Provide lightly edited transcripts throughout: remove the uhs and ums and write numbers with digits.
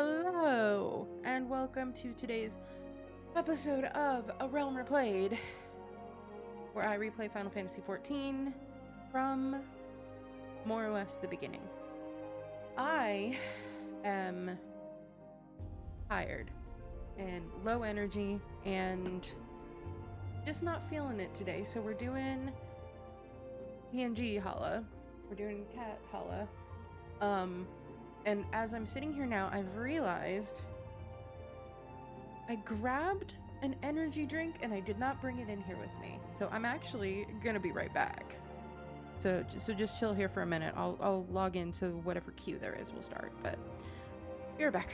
Hello, and welcome to today's episode of A Realm Replayed, where I replay Final Fantasy XIV from more or less the beginning. I am tired and low energy and just not feeling it today, so we're doing PNG Hala. We're doing Cat Hala. And as I'm sitting here now, I've realized I grabbed an energy drink and I did not bring it in here with me. So I'm actually gonna be right back. So just chill here for a minute. I'll log into whatever queue there is. We'll start, but be right back.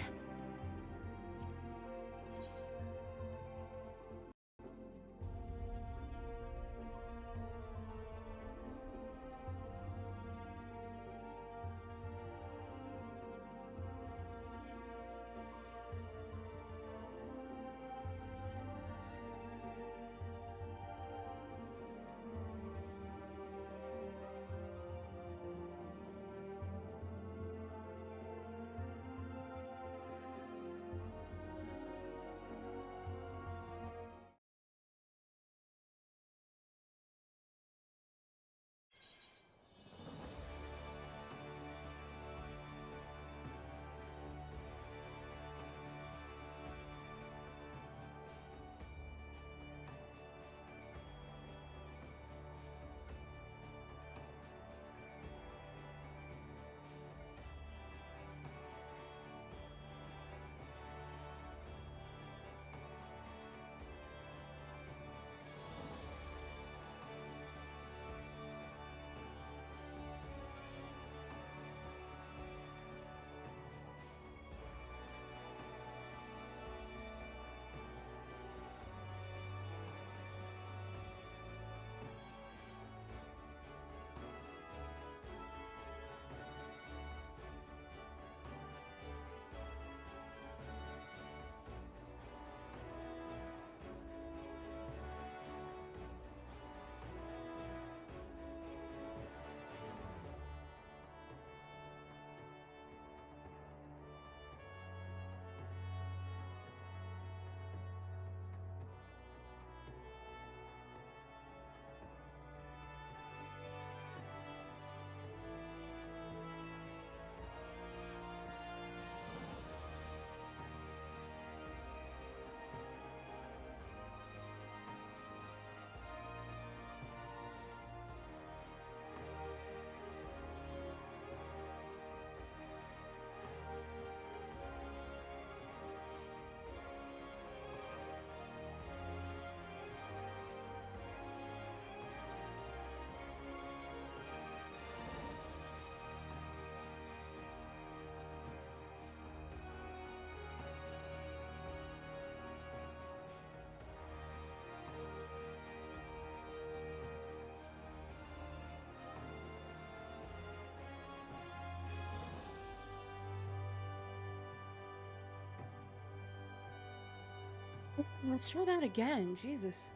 Let's try that again. Jesus.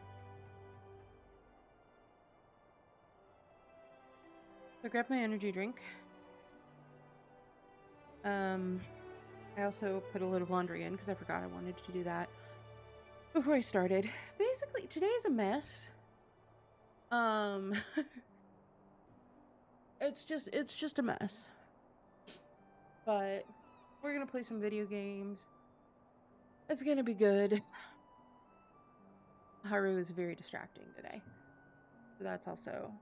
So grab my energy drink. I also put a load of laundry in because I forgot I wanted to do that before I started. Basically, today's a mess. It's just a mess. But we're gonna play some video games. It's gonna be good. Haru is very distracting today. So that's also...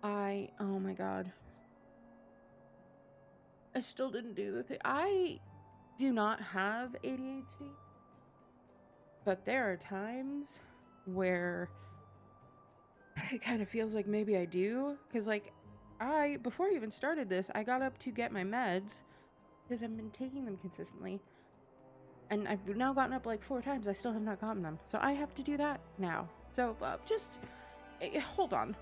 oh my god. I still didn't do the thing. I do not have ADHD. But there are times where it kind of feels like maybe I do. Because, like, before I even started this, I got up to get my meds. Because I've been taking them consistently. And I've now gotten up like 4 times. I still have not gotten them. So I have to do that now. So, just... hold on.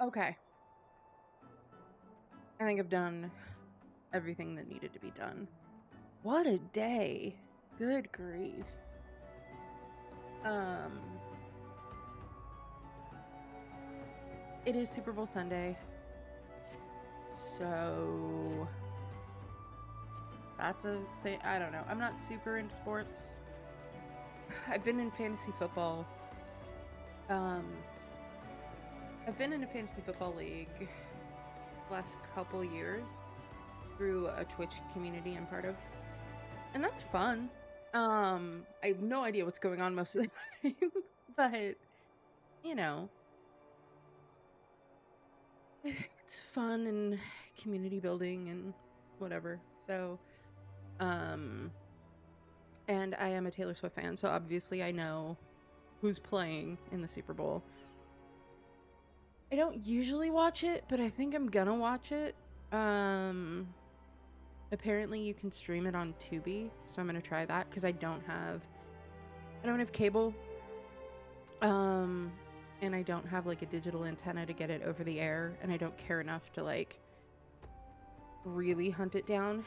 Okay. I think I've done everything that needed to be done. What a day. Good grief. It is Super Bowl Sunday. So that's a thing. I don't know. I'm not super into sports. I've been in fantasy football. I've been in a fantasy football league the last couple years through a Twitch community I'm part of. And that's fun. I have no idea what's going on most of the time. But, you know, it's fun and community building and whatever. So, and I am a Taylor Swift fan, so obviously I know who's playing in the Super Bowl. I don't usually watch it, but I think I'm gonna watch it. Apparently you can stream it on Tubi, so I'm gonna try that because I don't have cable. And I don't have like a digital antenna to get it over the air, and I don't care enough to like really hunt it down.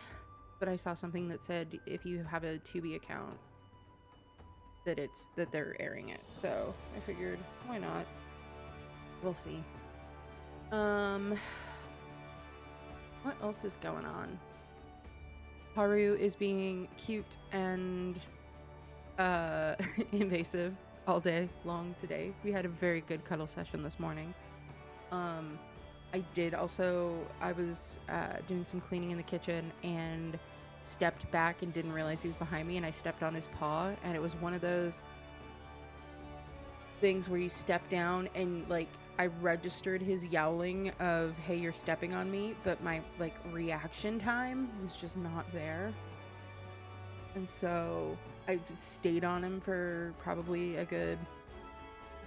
But I saw something that said if you have a Tubi account that they're airing it. So I figured, why not? We'll see. What else is going on? Haru is being cute and invasive all day long today. We had a very good cuddle session this morning. I was doing some cleaning in the kitchen and stepped back and didn't realize he was behind me, and I stepped on his paw, and it was one of those things where you step down and like I registered his yowling of, hey, you're stepping on me, but my like reaction time was just not there. And so I stayed on him for probably a good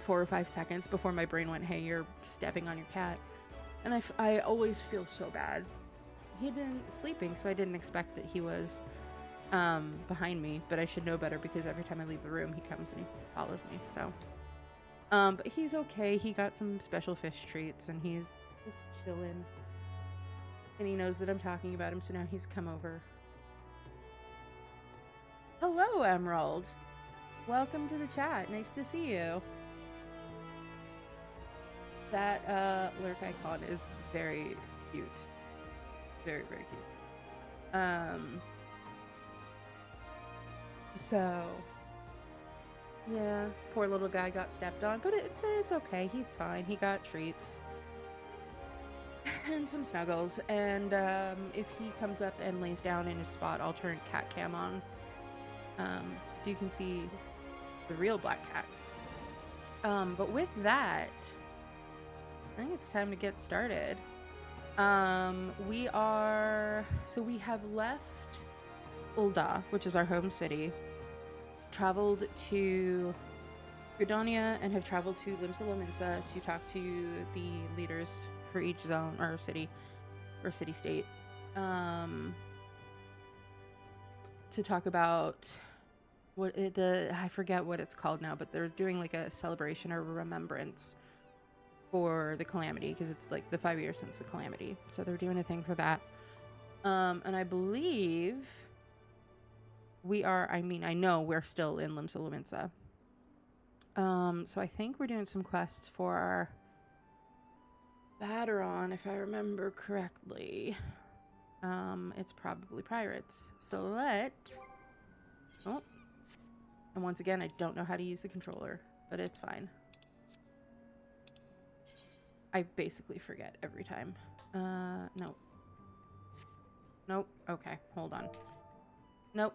4 or 5 seconds before my brain went, hey, you're stepping on your cat. And I always feel so bad. He had been sleeping, so I didn't expect that he was behind me, but I should know better because every time I leave the room, he comes and he follows me. So, but he's okay. He got some special fish treats, and he's just chilling. And he knows that I'm talking about him, so now he's come over. Hello, Emerald. Welcome to the chat. Nice to see you. That lurk icon is very cute. Very, very cute. So yeah, poor little guy got stepped on, but it's okay. He's fine. He got treats and some snuggles, and if he comes up and lays down in his spot, I'll turn cat cam on, so you can see the real black cat. But with that, I think it's time to get started. We have left Ul'dah, which is our home city, traveled to Gridania, and have traveled to Limsa Lominsa to talk to the leaders for each zone or city or city-state, to talk about I forget what it's called now, but they're doing like a celebration or remembrance for the calamity, because it's like the 5 years since the calamity, so they're doing a thing for that. And I believe I know we're still in Limsa Lominsa. So I think we're doing some quests for our Baderon, if I remember correctly. It's probably pirates. So and once again, I don't know how to use the controller, but it's fine. I basically forget every time. Nope. Nope. Okay, hold on. Nope.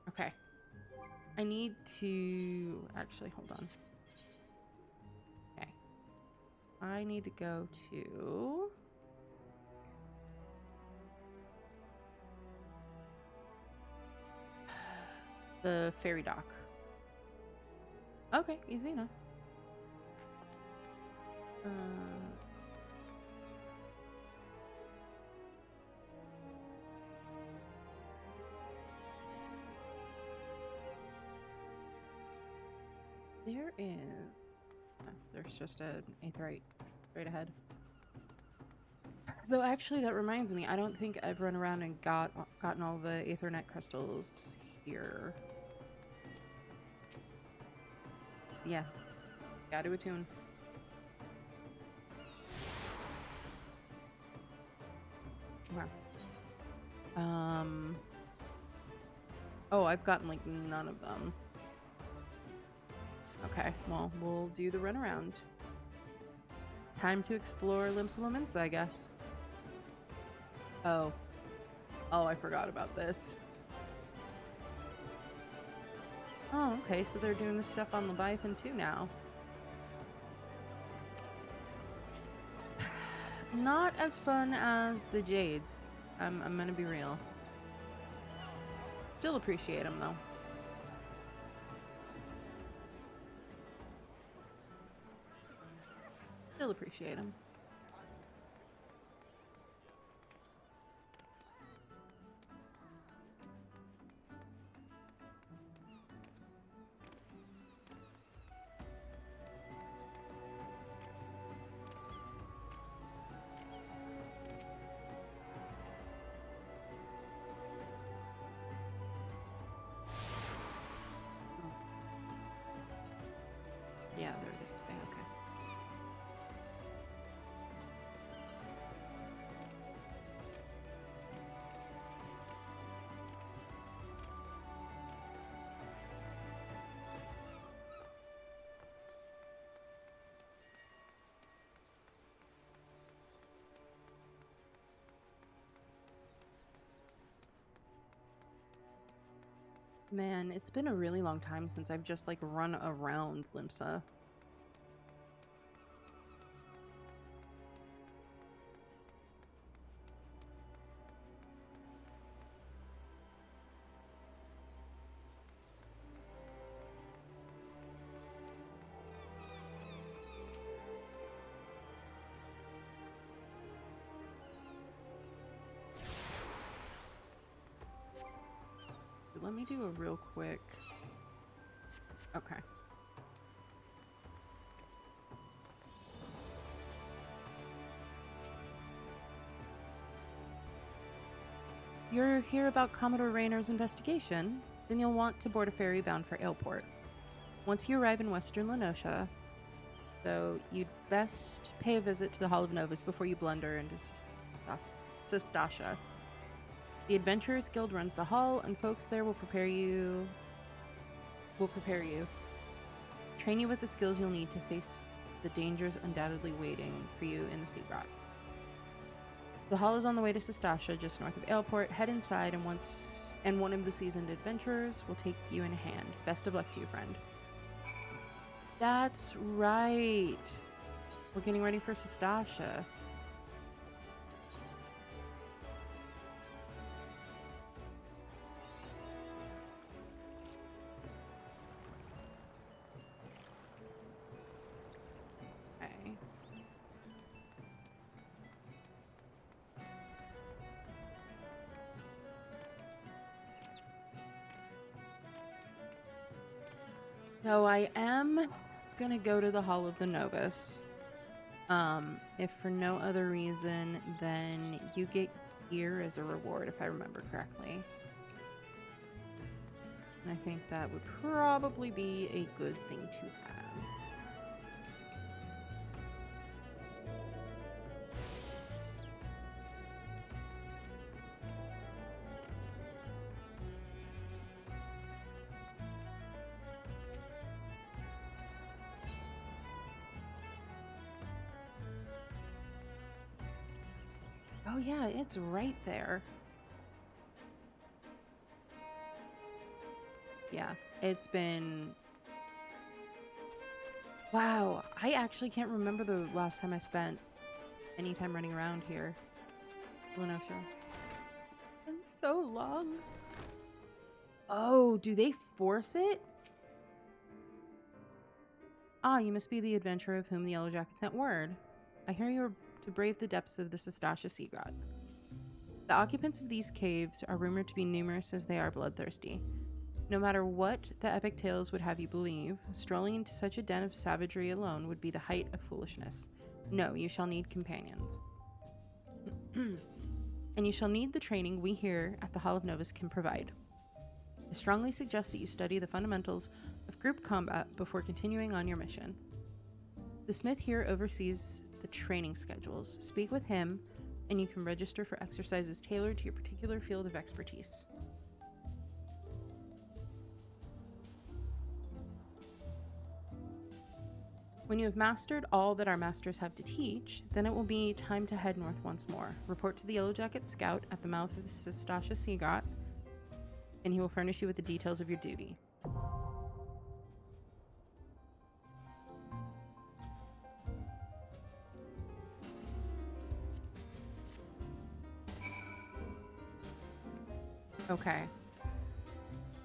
Okay. I need to... Actually, hold on. Okay. I need to go to... the ferry dock. Okay, easy enough. there's just an aetheryte right ahead. Though actually, that reminds me, I don't think I've run around and gotten all the Aethernet crystals here. Yeah, gotta attune. Okay. Oh, I've gotten like none of them. Okay, well, we'll do the runaround. Time to explore Limsa Lominsa, I guess. Oh, I forgot about this. Oh, okay, so they're doing this stuff on Leviathan too now. Not as fun as the Jades. I'm gonna be real. Still appreciate them though. Still appreciate them. Yeah, they're this way. Okay. Man, it's been a really long time since I've just like run around Limsa. Let me do a real quick. Okay. You're here about Commodore Raynor's investigation? Then you'll want to board a ferry bound for Aleport. Once you arrive in western Lenosha, though, you'd best pay a visit to the Hall of Novus before you blunder into Sastasha. The Adventurers Guild runs the hall, and folks there will prepare you. Train you with the skills you'll need to face the dangers undoubtedly waiting for you in the Seagrot. The hall is on the way to Sastasha, just north of Aleport. Head inside, and one of the seasoned adventurers will take you in hand. Best of luck to you, friend. That's right. We're getting ready for Sastasha. So I am gonna go to the Hall of the Novus. If for no other reason, then you get gear as a reward, if I remember correctly. And I think that would probably be a good thing to have. Oh yeah, it's right there. Yeah, it's been... Wow, I actually can't remember the last time I spent any time running around here. Lenosha. It's so long. Oh, do they force it? Ah, you must be the adventurer of whom the Yellow Jacket sent word. I hear you are to brave the depths of the Sastasha Seagrot. The occupants of these caves are rumored to be numerous as they are bloodthirsty. No matter what the epic tales would have you believe, strolling into such a den of savagery alone would be the height of foolishness. No, you shall need companions. And you shall need the training we here at the Hall of Novus can provide. I strongly suggest that you study the fundamentals of group combat before continuing on your mission. The smith here oversees the training schedules. Speak with him, and you can register for exercises tailored to your particular field of expertise. When you have mastered all that our masters have to teach, then it will be time to head north once more. Report to the Yellow Jacket Scout at the mouth of the Sastasha Seagrot, and he will furnish you with the details of your duty. Okay.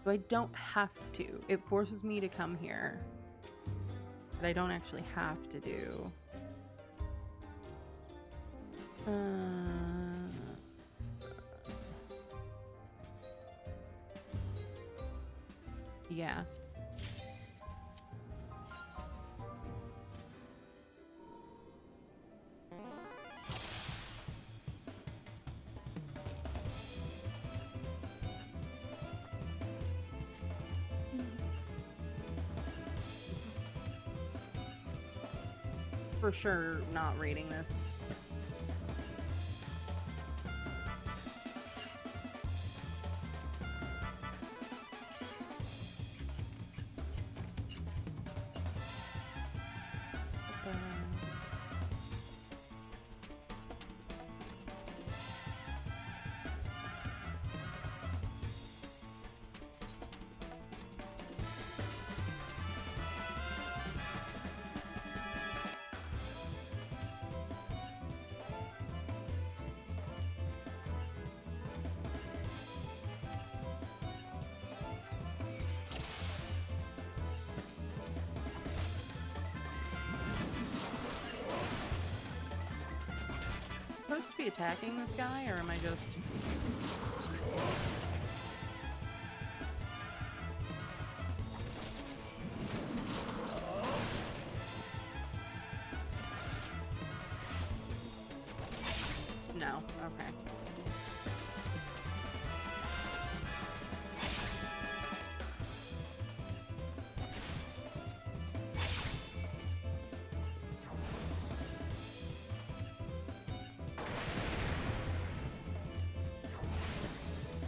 So I don't have to. It forces me to come here. But I don't actually have to do. Yeah. For sure not reading this. Supposed to be attacking this guy, or am I just... No, okay.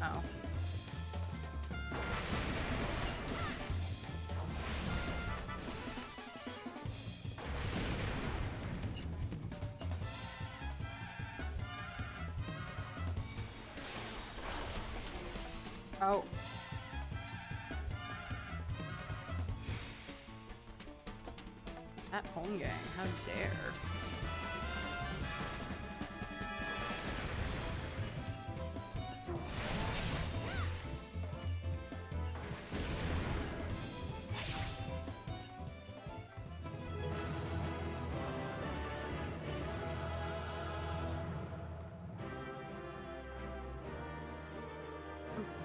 Oh. Oh. At home gang, how dare.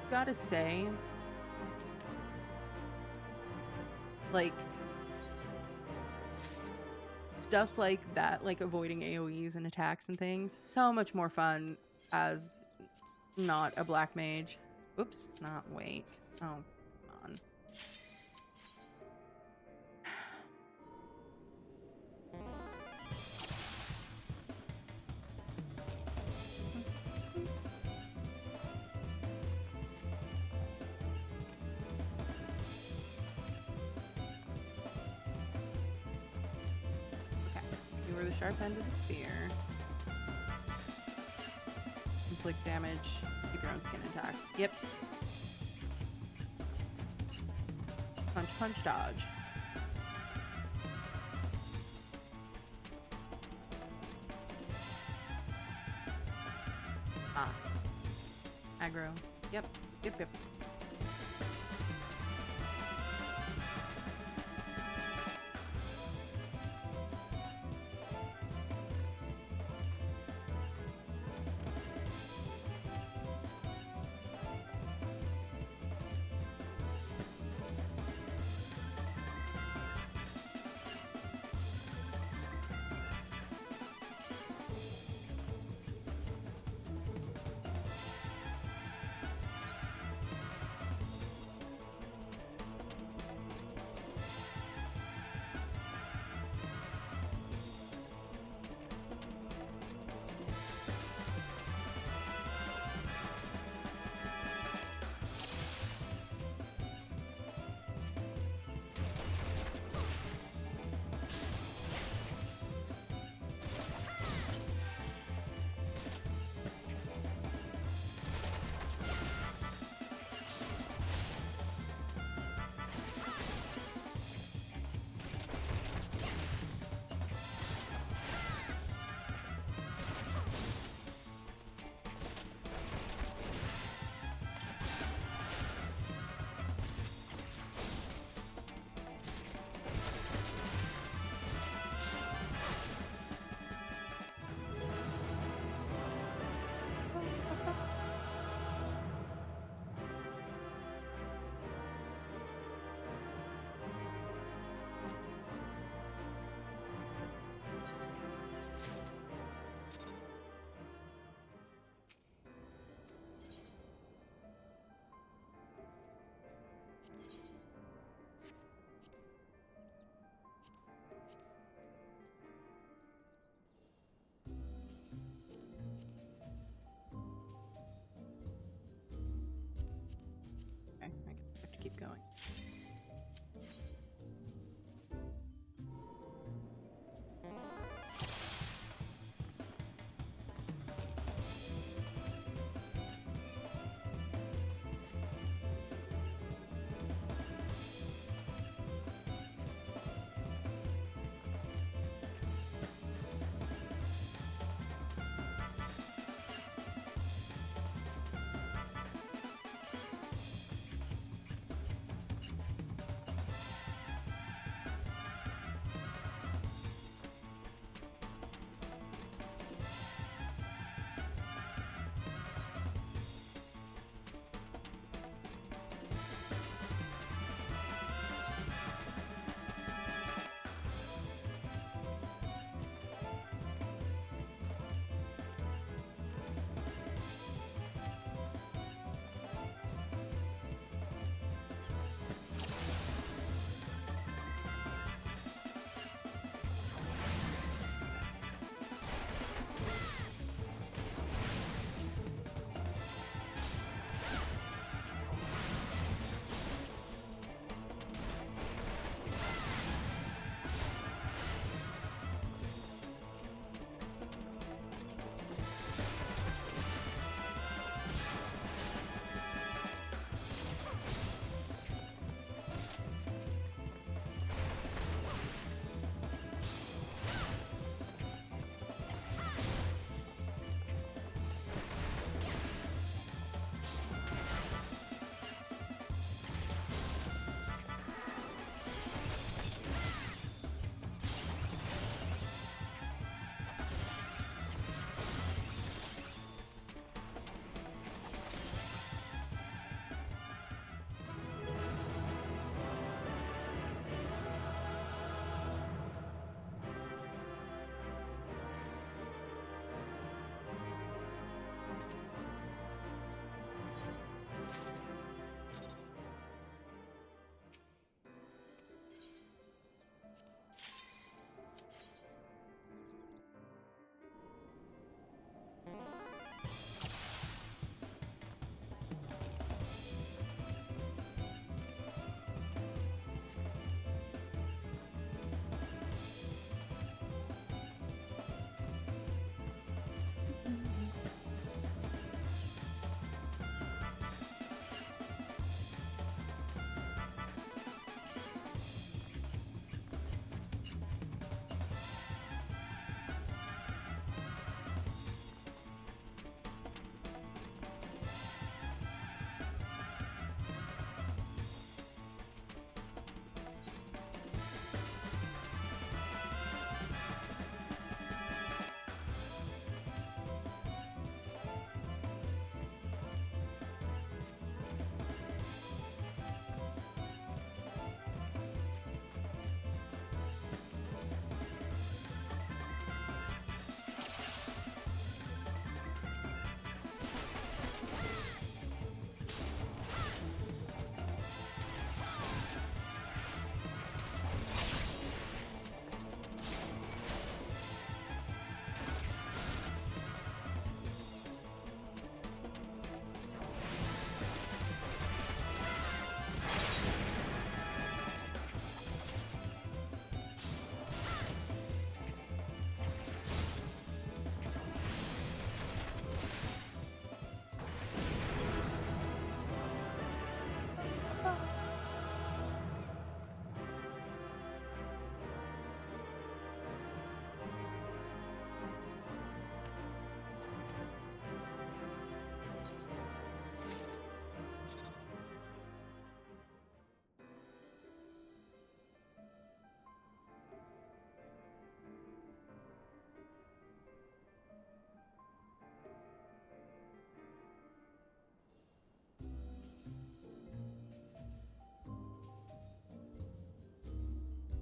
Gotta say, like, stuff like that, like avoiding AoEs and attacks and things, so much more fun as not a black mage. Oops, not wait. Oh, come on. You were the sharp end of the spear. Inflict damage. Keep your own skin intact. Yep. Punch, punch, dodge. Ah. Aggro. Yep. Yep, yep. going.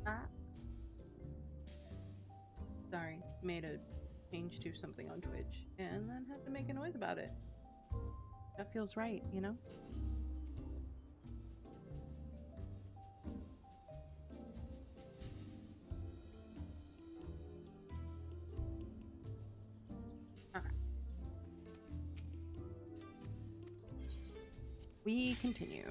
Ah. Sorry, made a change to something on Twitch and then had to make a noise about it. That feels right, you know? Okay. We continue.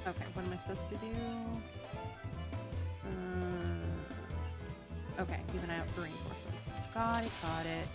Okay, what am I supposed to do? Okay, keep an eye out for reinforcements. Got it, got it.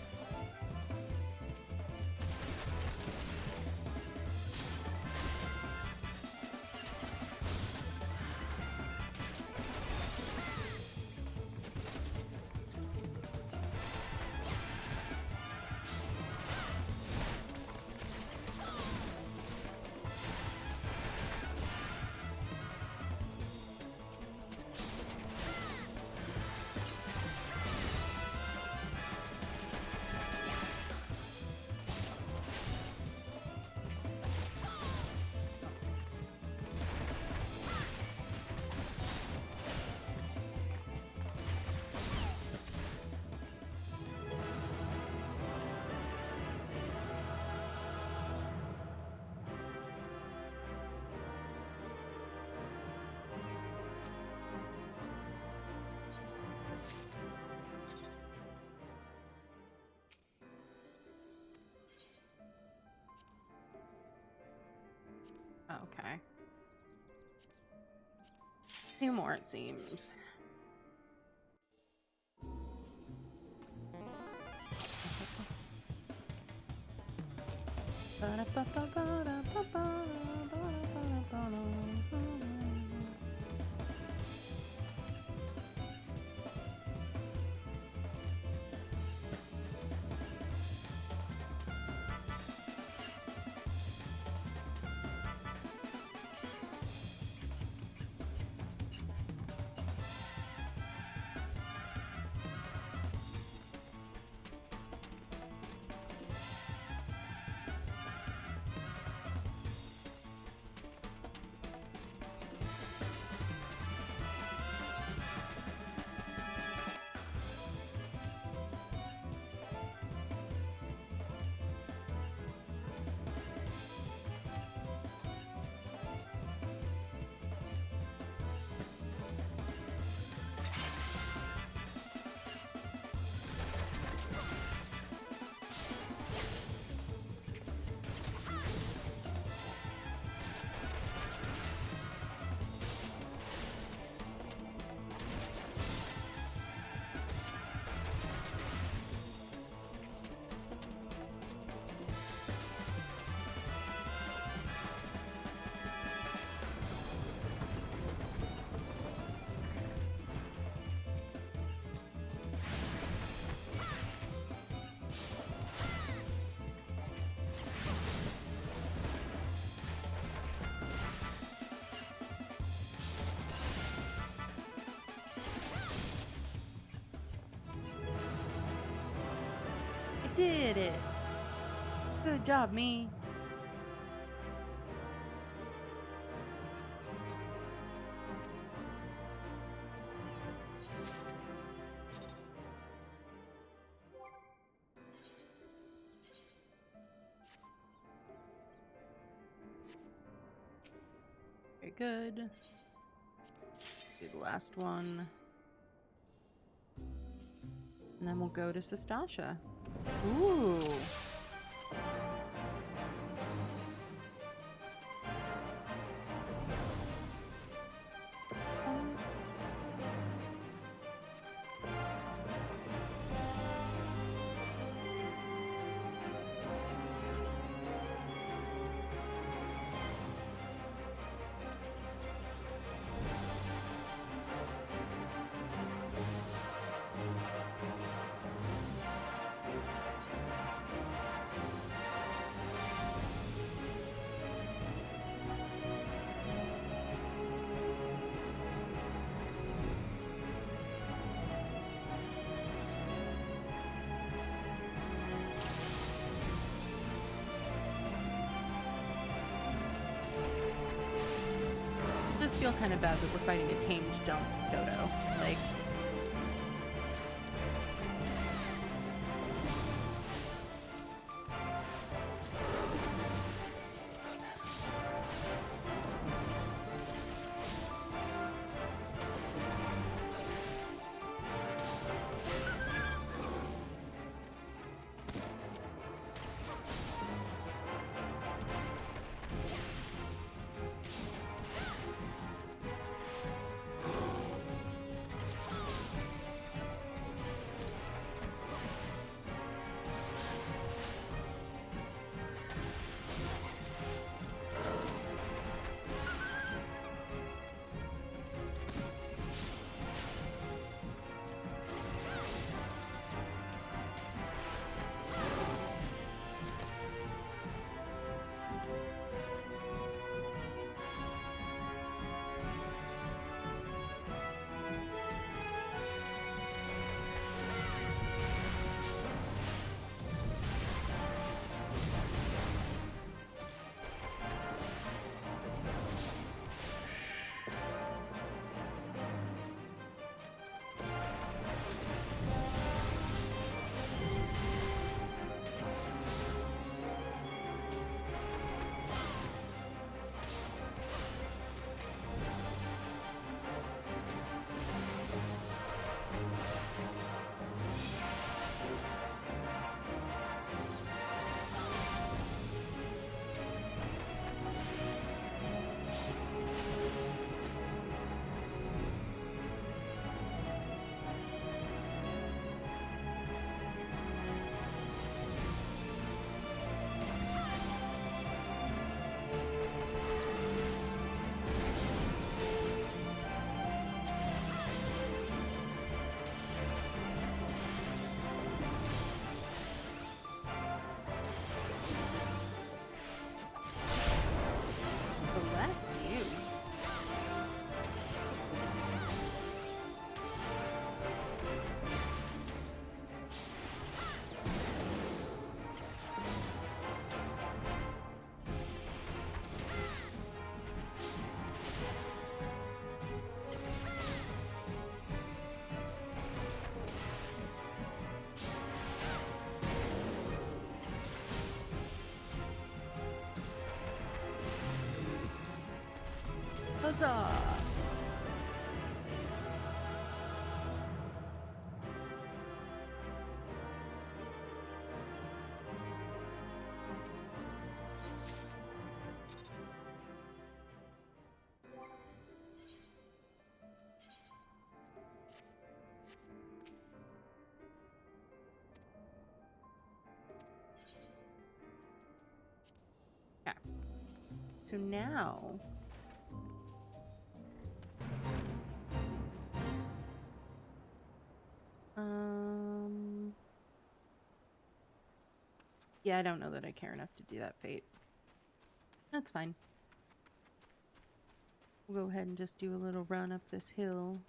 Okay. 2 more, it seems. Did it. Good job, me. Very good. Do the last one. And then we'll go to Sastasha. Ooh. It does feel kind of bad that we're fighting a tamed dodo. Like, Huzzah! Okay. So now... Yeah, I don't know that I care enough to do that fate. That's fine. We'll go ahead and just do a little run up this hill.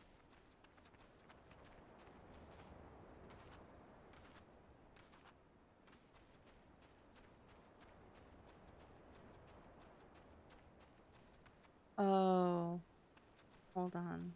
Oh, hold on.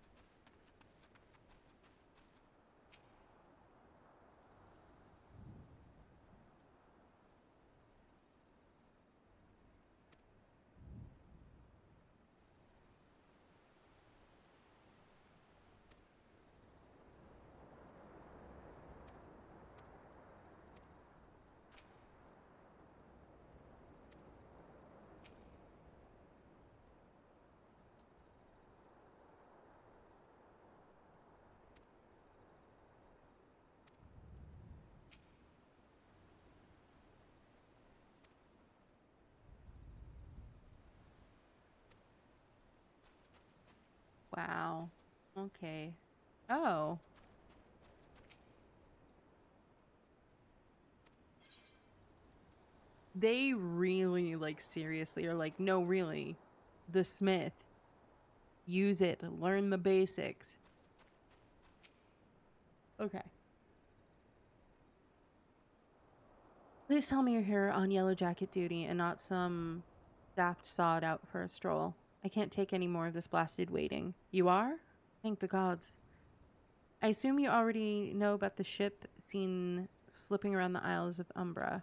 Wow. Okay. Oh. They really, like, seriously are like, no, really. The Smith. Use it. Learn the basics. Okay. Please tell me you're here on yellow jacket duty and not some daft sod out for a stroll. I can't take any more of this blasted waiting. You are? Thank the gods. I assume you already know about the ship seen slipping around the Isles of Umbra.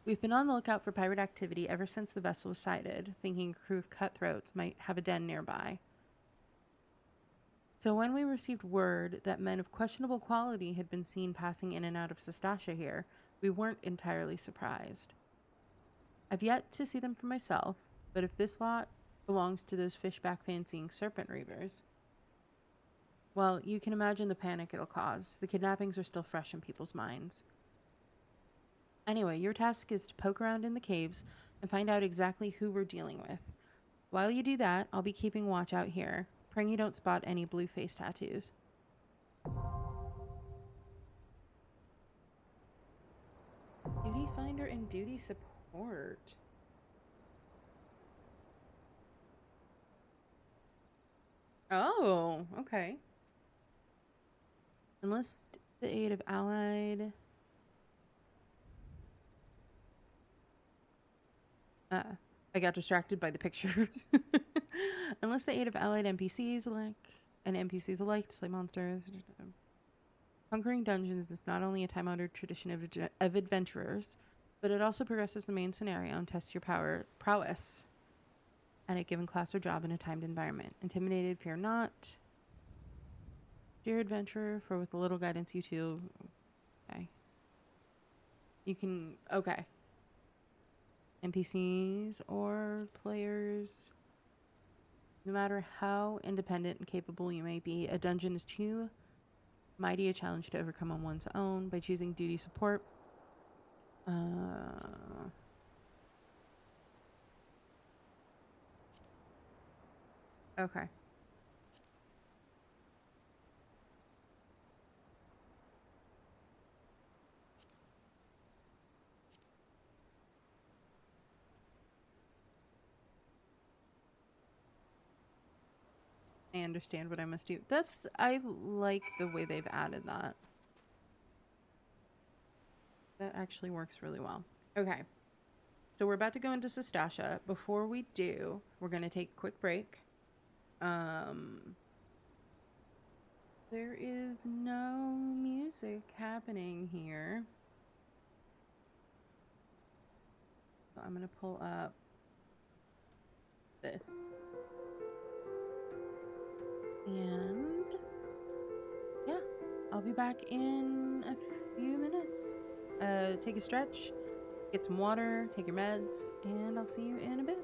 We've been on the lookout for pirate activity ever since the vessel was sighted, thinking a crew of cutthroats might have a den nearby. So when we received word that men of questionable quality had been seen passing in and out of Sastasha here, we weren't entirely surprised. I've yet to see them for myself, but if this lot belongs to those fishback-fancying serpent reavers, well, you can imagine the panic it'll cause. The kidnappings are still fresh in people's minds. Anyway, your task is to poke around in the caves and find out exactly who we're dealing with. While you do that, I'll be keeping watch out here, praying you don't spot any blue face tattoos. Duty finder and duty support. Oh, okay. Enlist the aid of allied... I got distracted by the pictures. Unless the aid of allied NPCs alike to slay monsters. Conquering dungeons is not only a time-honored tradition of adventurers, but it also progresses the main scenario and tests your prowess at a given class or job in a timed environment. Intimidated, fear not. Dear adventurer, for with a little guidance you too. Okay. You can... Okay. NPCs or players, no matter how independent and capable you may be, a dungeon is too mighty a challenge to overcome on one's own. By choosing duty support, okay. I understand what I must do. I like the way they've added that. That actually works really well. Okay. So we're about to go into Sastasha. Before we do, we're going to take a quick break. There is no music happening here. So I'm going to pull up this. And yeah, I'll be back in a few minutes. Take a stretch, get some water, take your meds, and I'll see you in a bit.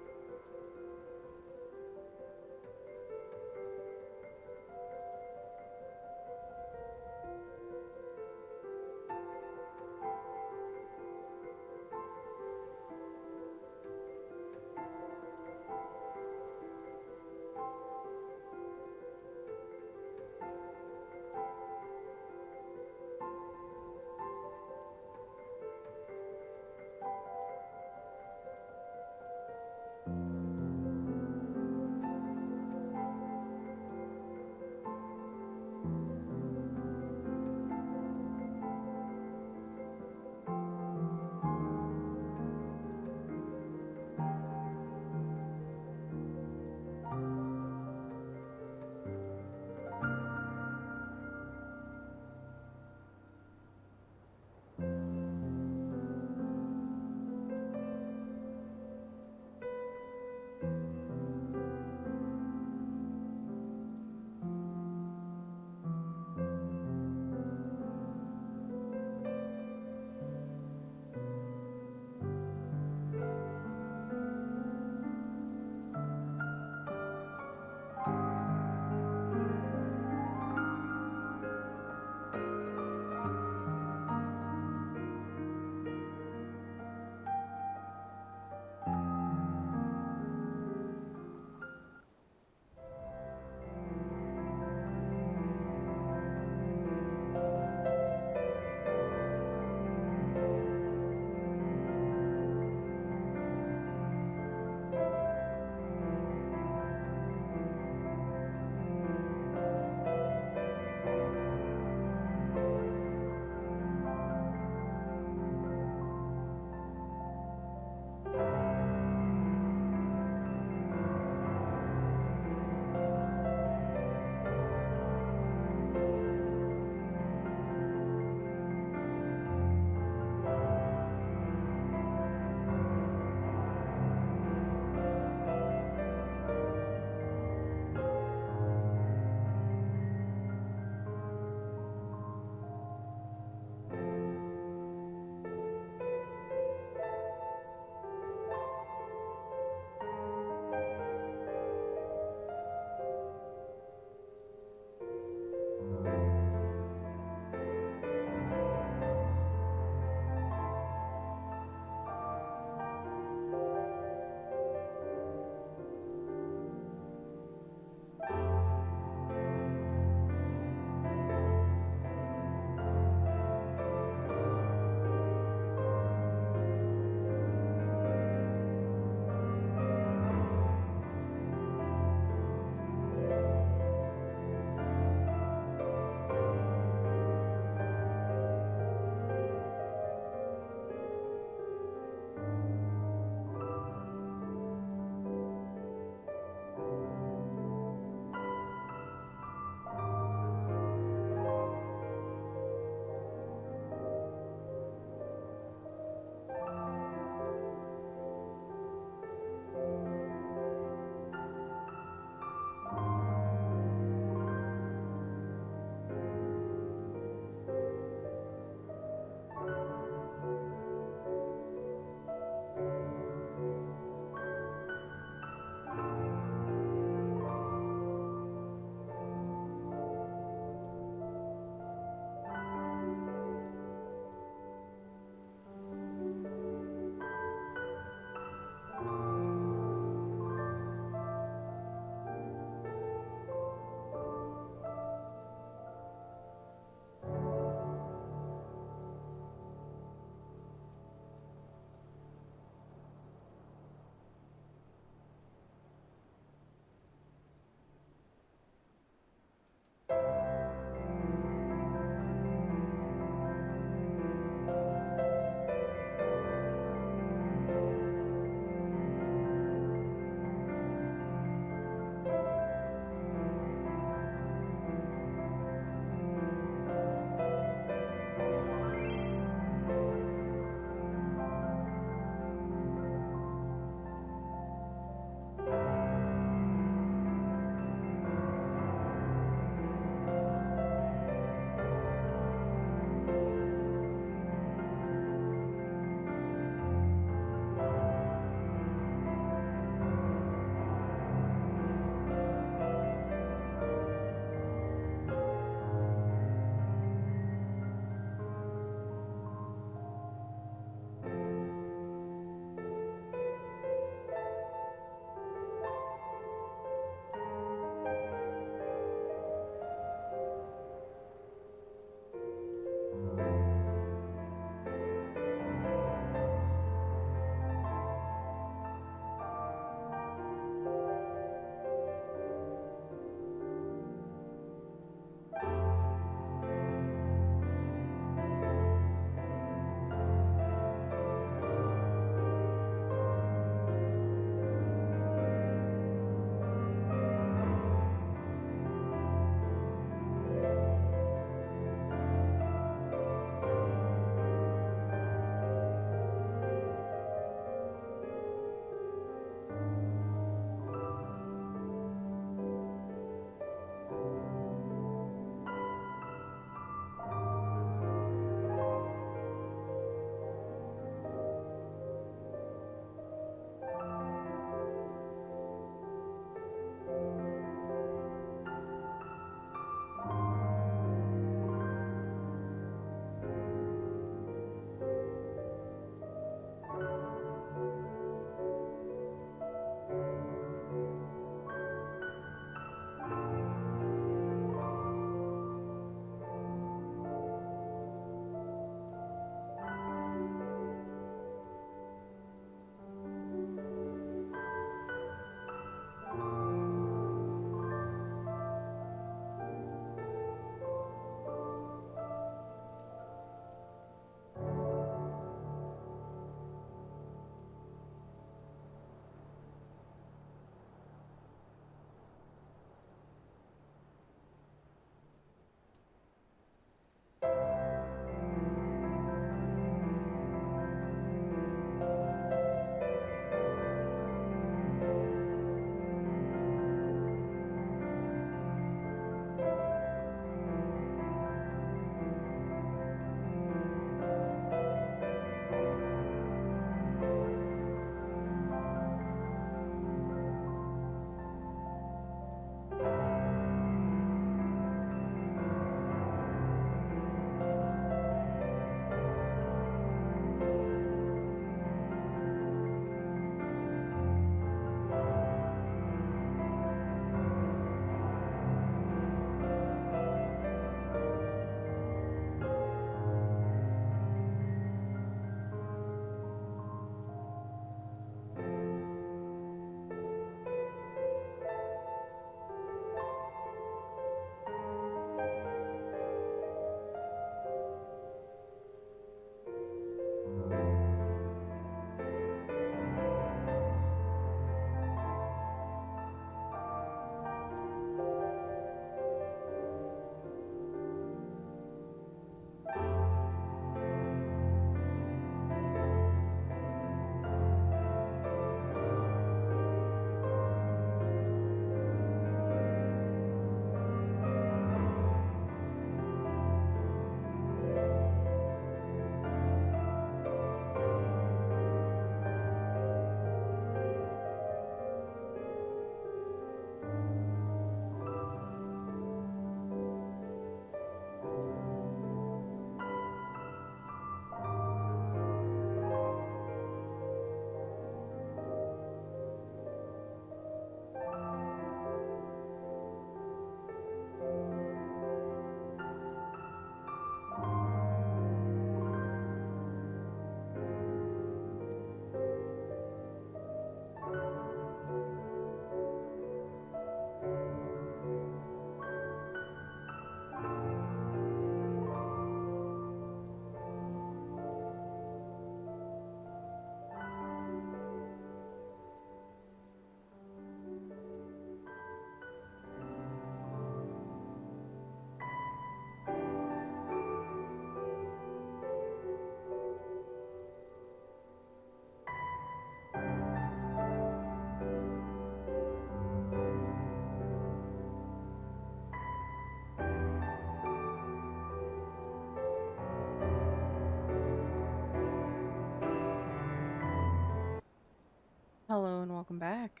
Hello and welcome back.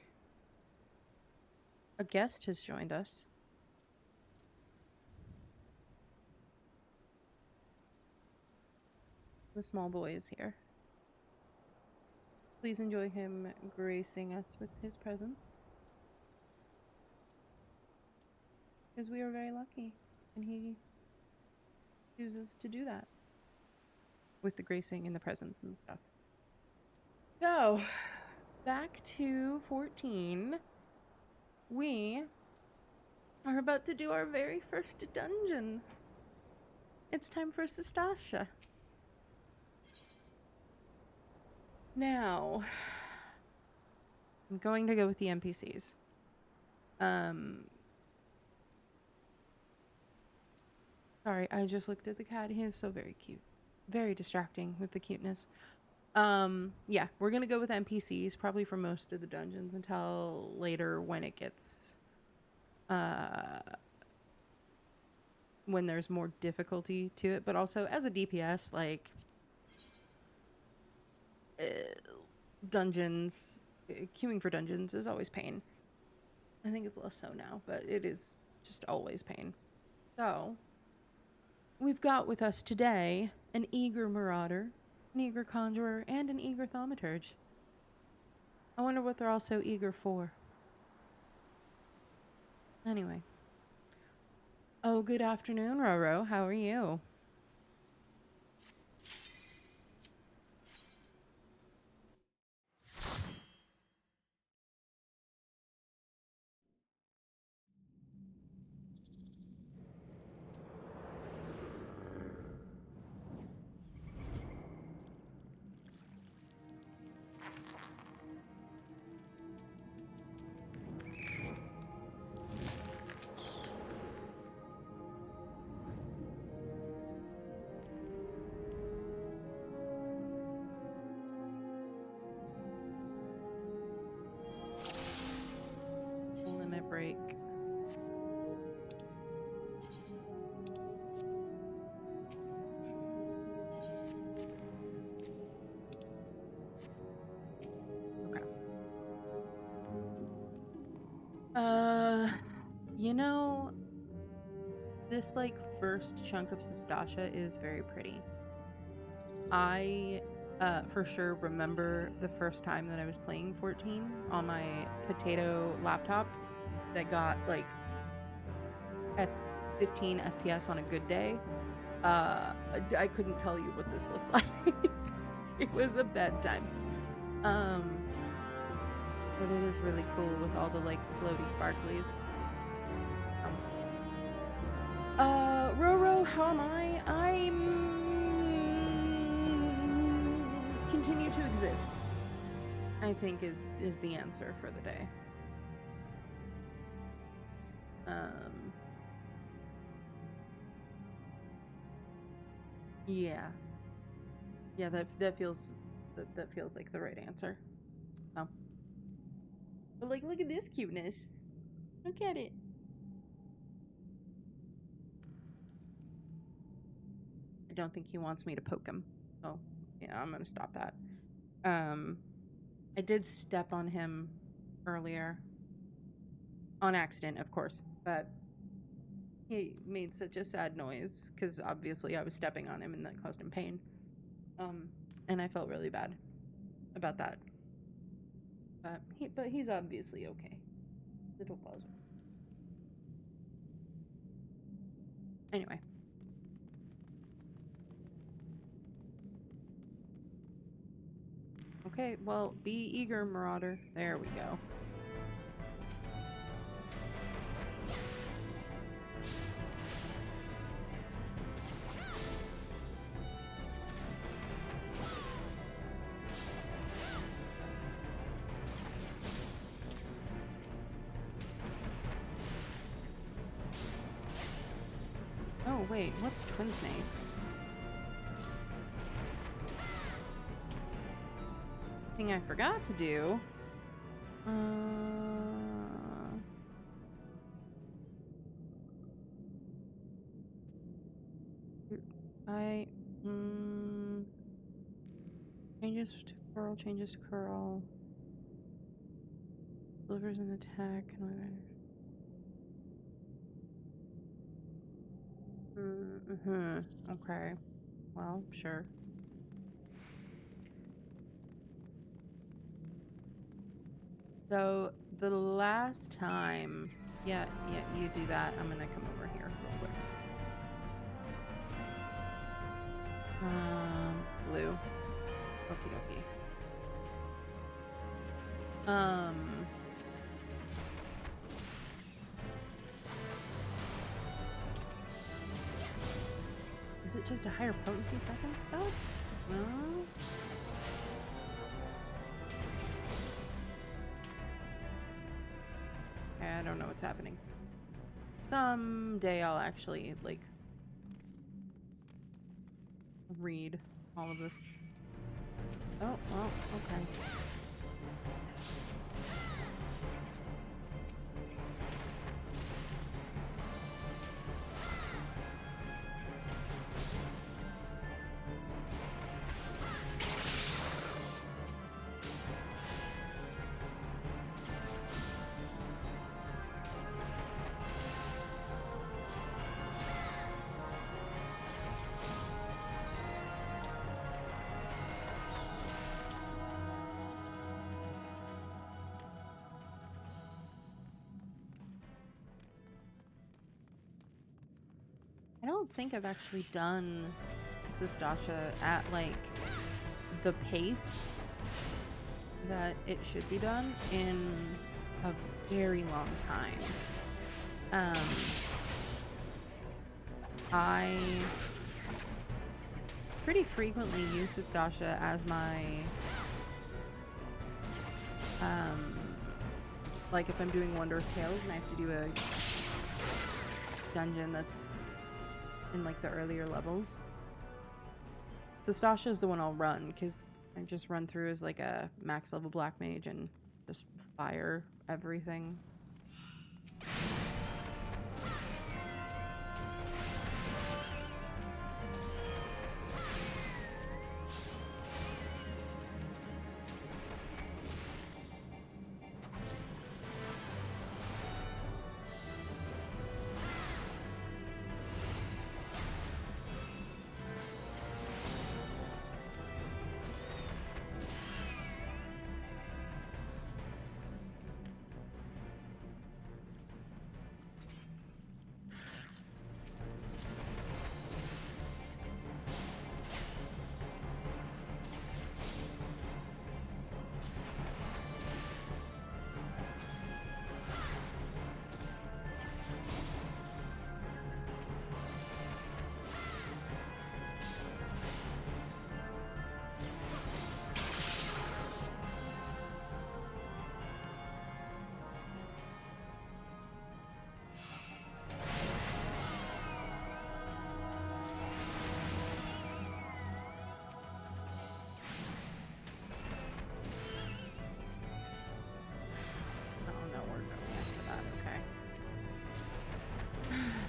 A guest has joined us. The small boy is here. Please enjoy him gracing us with his presence. Because we are very lucky, and he chooses to do that. With the gracing and the presence and stuff. So, back to 14. We are about to do our very first dungeon. It's time for Sastasha. Now, I'm going to go with the NPCs. Sorry, I just looked at the cat. He is so very cute. Very distracting with the cuteness. Yeah, we're gonna go with NPCs probably for most of the dungeons until later when it gets, when there's more difficulty to it. But also, as a DPS, like, dungeons, queuing for dungeons is always pain. I think it's less so now, but it is just always pain. So, we've got with us today an eager marauder, an eager conjurer, and an eager thaumaturge. I wonder what they're all so eager for. Anyway. Oh, good afternoon, Roro. How are you? Limit break. Okay. You know, this like first chunk of Sastasha is very pretty. I for sure remember the first time that I was playing 14 on my potato laptop that got like 15 FPS on a good day. I couldn't tell you what this looked like. It was a bad time. But it is really cool with all the like floaty sparklies. Roro, how am I? I'm continue to exist, I think is the answer for the day. Yeah, that feels like the right answer. Oh. But like, look at this cuteness. Look at it. I don't think he wants me to poke him. So, yeah, I'm gonna stop that. I did step on him earlier. On accident, of course. But he made such a sad noise, because obviously I was stepping on him and that caused him pain. And I felt really bad about that. But he's obviously okay. Little puzzle. Anyway. Okay, well, be eager, Marauder. There we go. Oh, wait, what's Twin Snakes? Thing I forgot to do. Changes to curl, changes to curl. Delivers an attack. Okay. Well, sure. So the last time, yeah, you do that. I'm gonna come over here real quick. Blue. Okie dokie. Is it just a higher potency second stuff? No. I don't know what's happening. Someday I'll actually, like, read all of this. Oh, well, okay. I don't think I've actually done Sastasha at, like, the pace that it should be done in a very long time. I pretty frequently use Sastasha as my, like, if I'm doing Wondrous Tales and I have to do a dungeon that's in, like, the earlier levels. Sastasha is the one I'll run, because I just run through as, like, a max level black mage and just fire everything.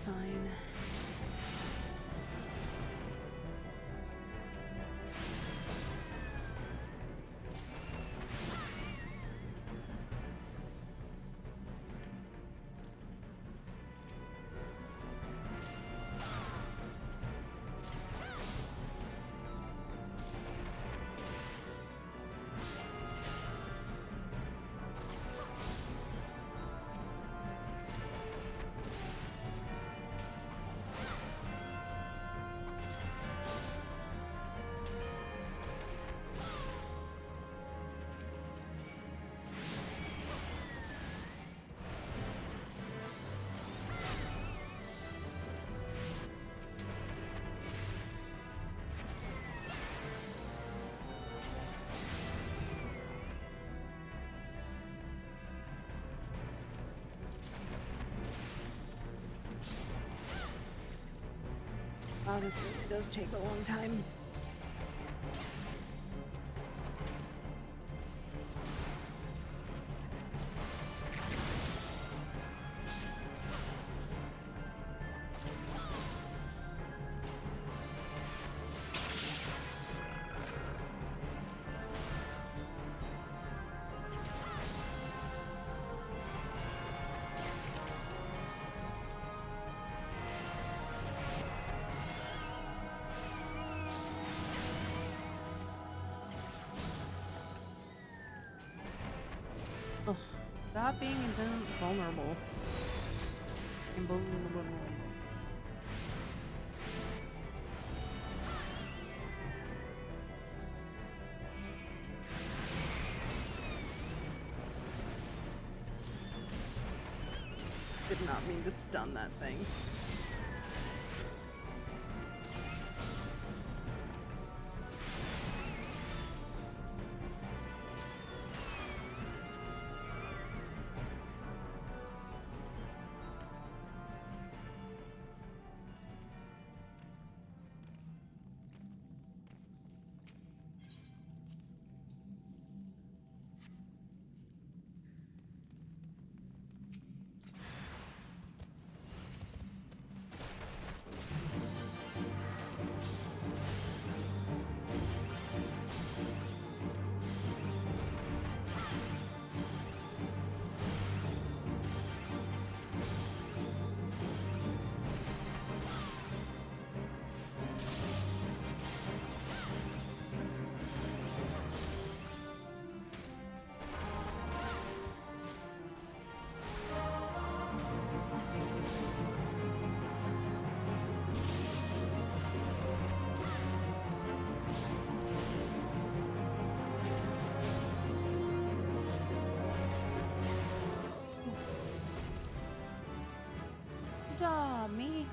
Fine. Wow, this really does take a long time. Ugh. Stop being vulnerable. Invulnerable. Did not mean to stun that thing. Aw, me.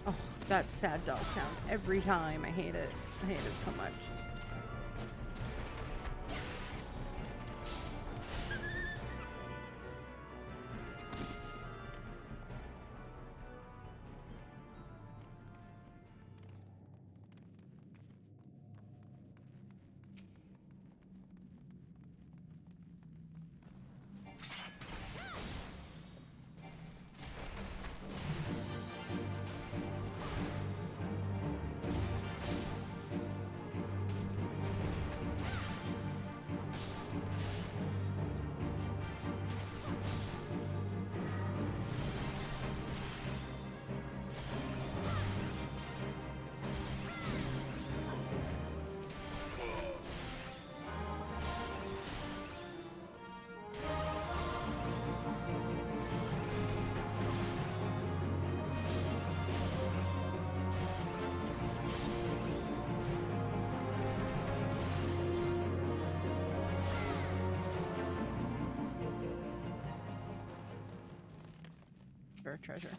Oh, that sad dog sound every time. I hate it. I hate it so much. For treasure.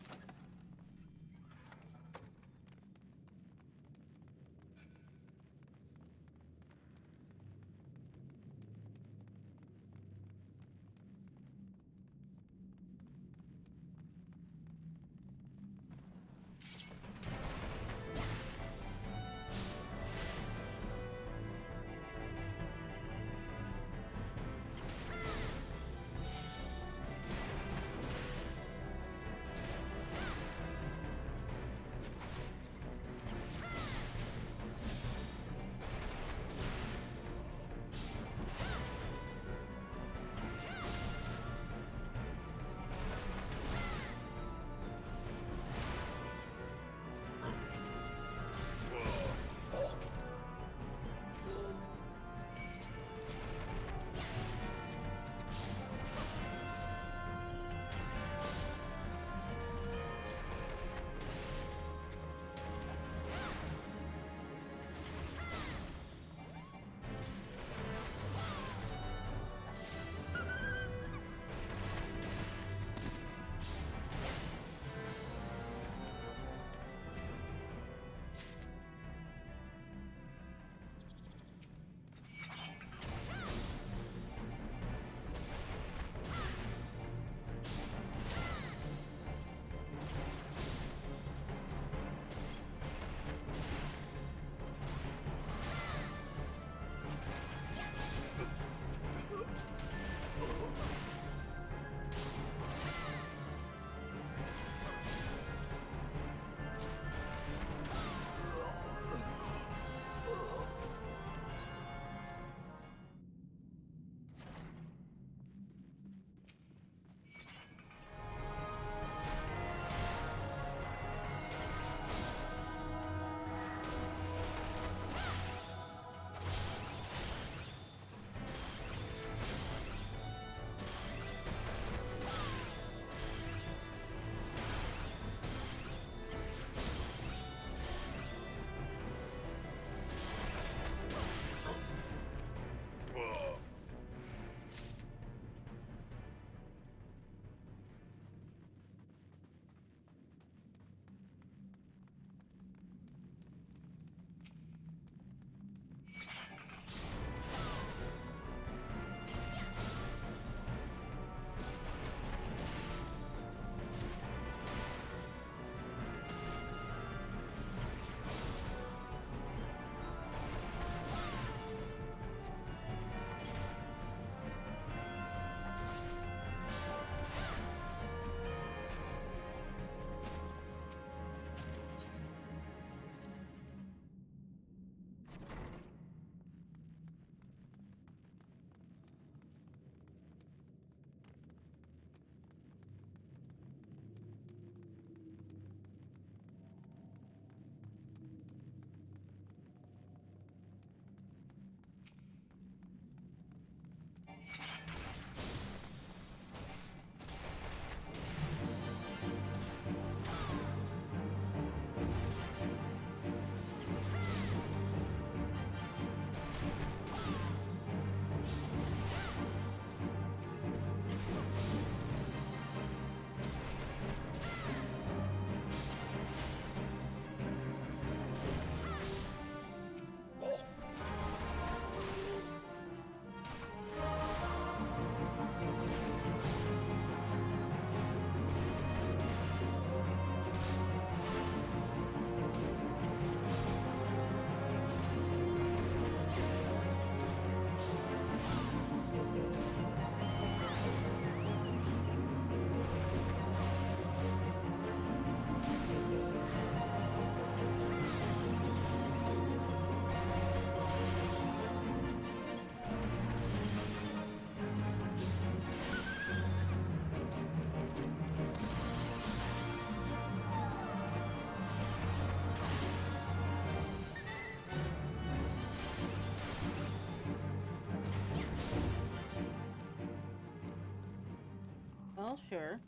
Well, sure.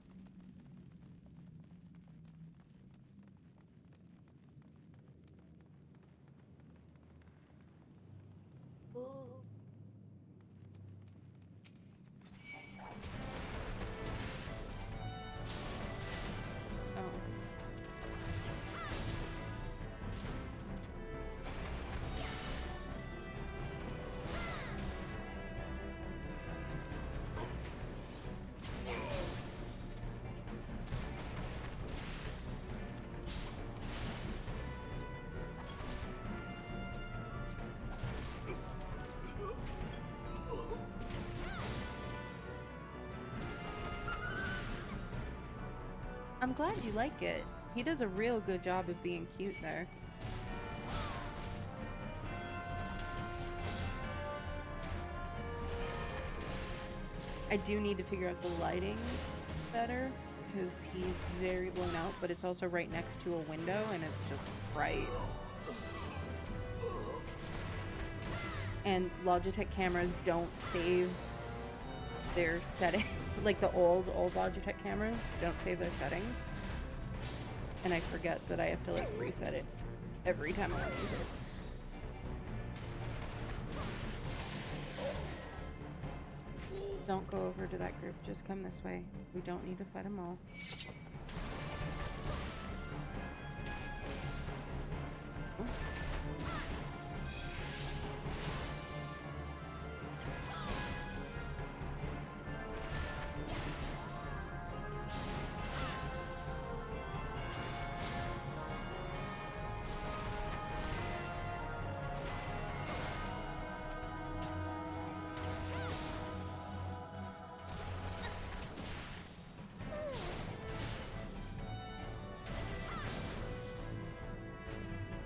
I'm glad you like it. He does a real good job of being cute there. I do need to figure out the lighting better because he's very blown out, but it's also right next to a window and it's just bright. And Logitech cameras don't save their setting. Like the old Logitech cameras don't save their settings. And I forget that I have to like reset it every time I want to use it. Don't go over to that group, just come this way. We don't need to fight them all. Oops.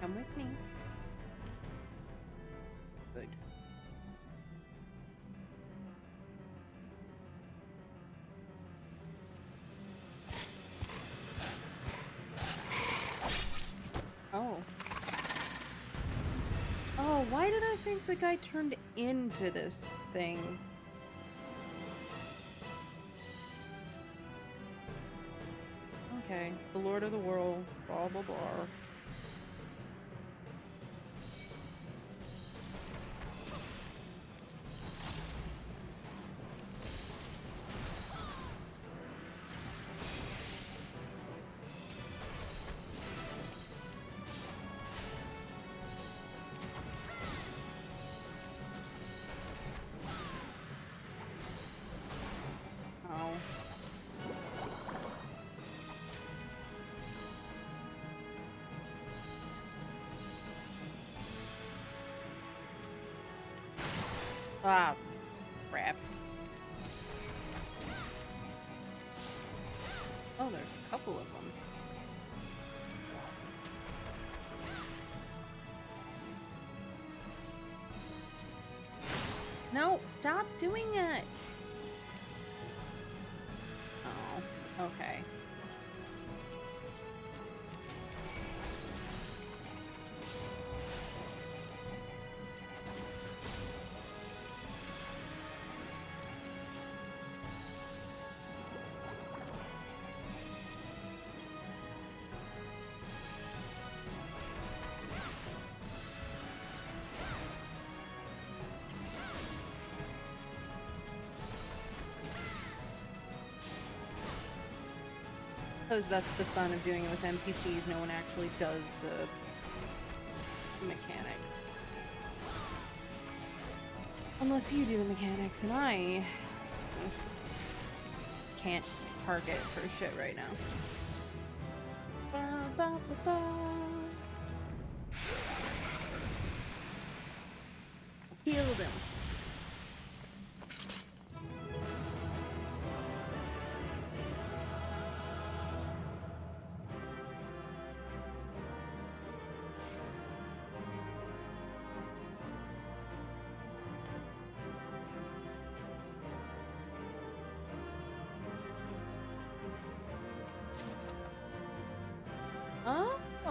Come with me. Good. Oh. Oh, why did I think the guy turned into this thing? Okay. The Lord of the World. Blah, blah, blah. Ah, crap. Oh, there's a couple of them. No, stop doing it! Oh, okay. Suppose that's the fun of doing it with NPCs. No one actually does the mechanics. Unless you do the mechanics, and I can't target for shit right now. Ba, ba, ba, ba. Healed him.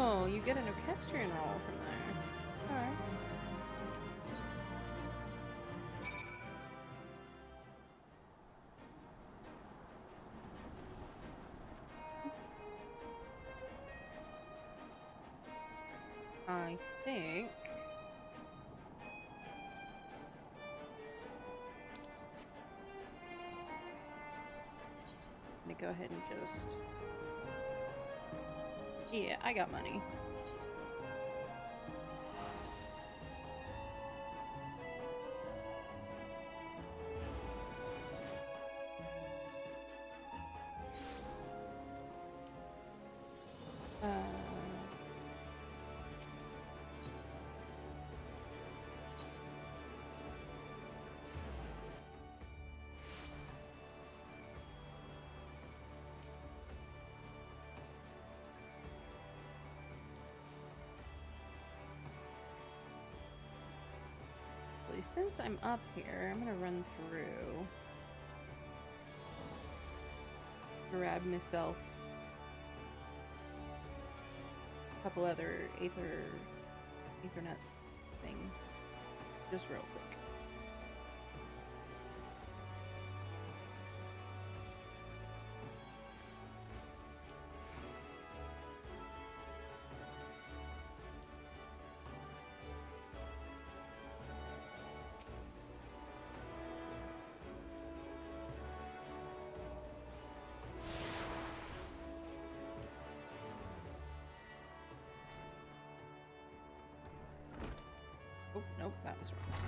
Oh, you get an equestrian roll from there. Alright. gonna go ahead and just... Yeah, I got money. Since I'm up here, I'm gonna run through, grab myself a couple other Ethernet things, just real quick. Oh, nope, that was wrong.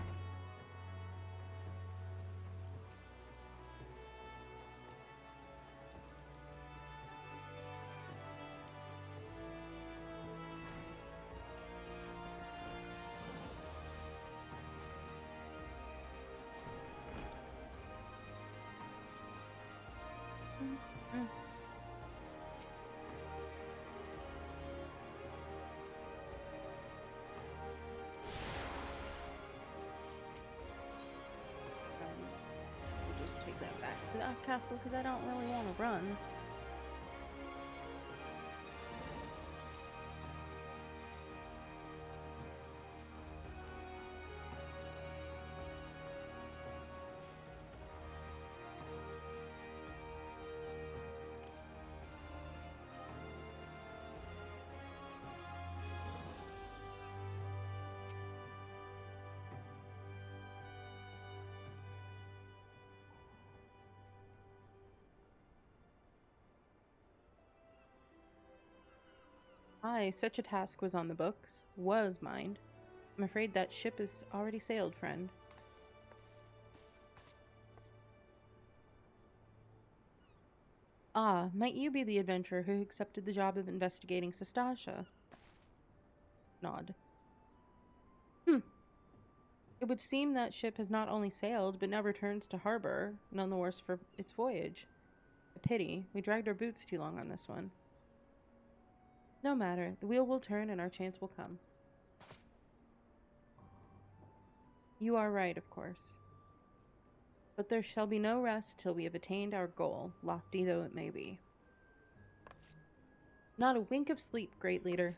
Just take that back to that castle because I don't really want to run. Aye, such a task was on the books. Was, mind. I'm afraid that ship is already sailed, friend. Ah, might you be the adventurer who accepted the job of investigating Sastasha? Nod. It would seem that ship has not only sailed, but now returns to harbor, none the worse for its voyage. A pity. We dragged our boots too long on this one. No matter. The wheel will turn and our chance will come. You are right, of course. But there shall be no rest till we have attained our goal, lofty though it may be. Not a wink of sleep, great leader.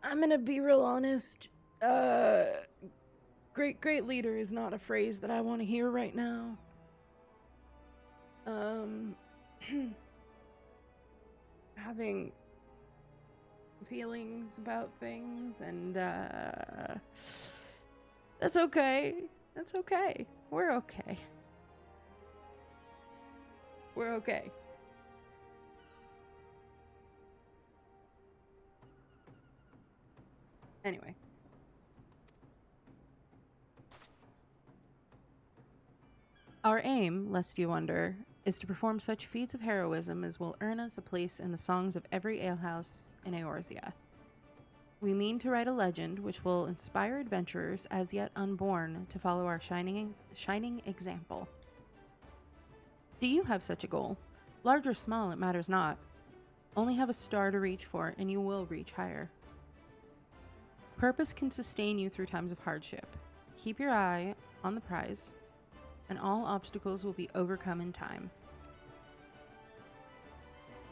I'm gonna be real honest. Great leader is not a phrase that I want to hear right now. Having feelings about things, and that's okay. That's okay. We're okay. We're okay. Anyway. Our aim, lest you wonder, is to perform such feats of heroism as will earn us a place in the songs of every alehouse in Eorzea. We mean to write a legend which will inspire adventurers as yet unborn to follow our shining example. Do you have such a goal? Large or small, it matters not. Only have a star to reach for, and you will reach higher. Purpose can sustain you through times of hardship. Keep your eye on the prize, and all obstacles will be overcome in time.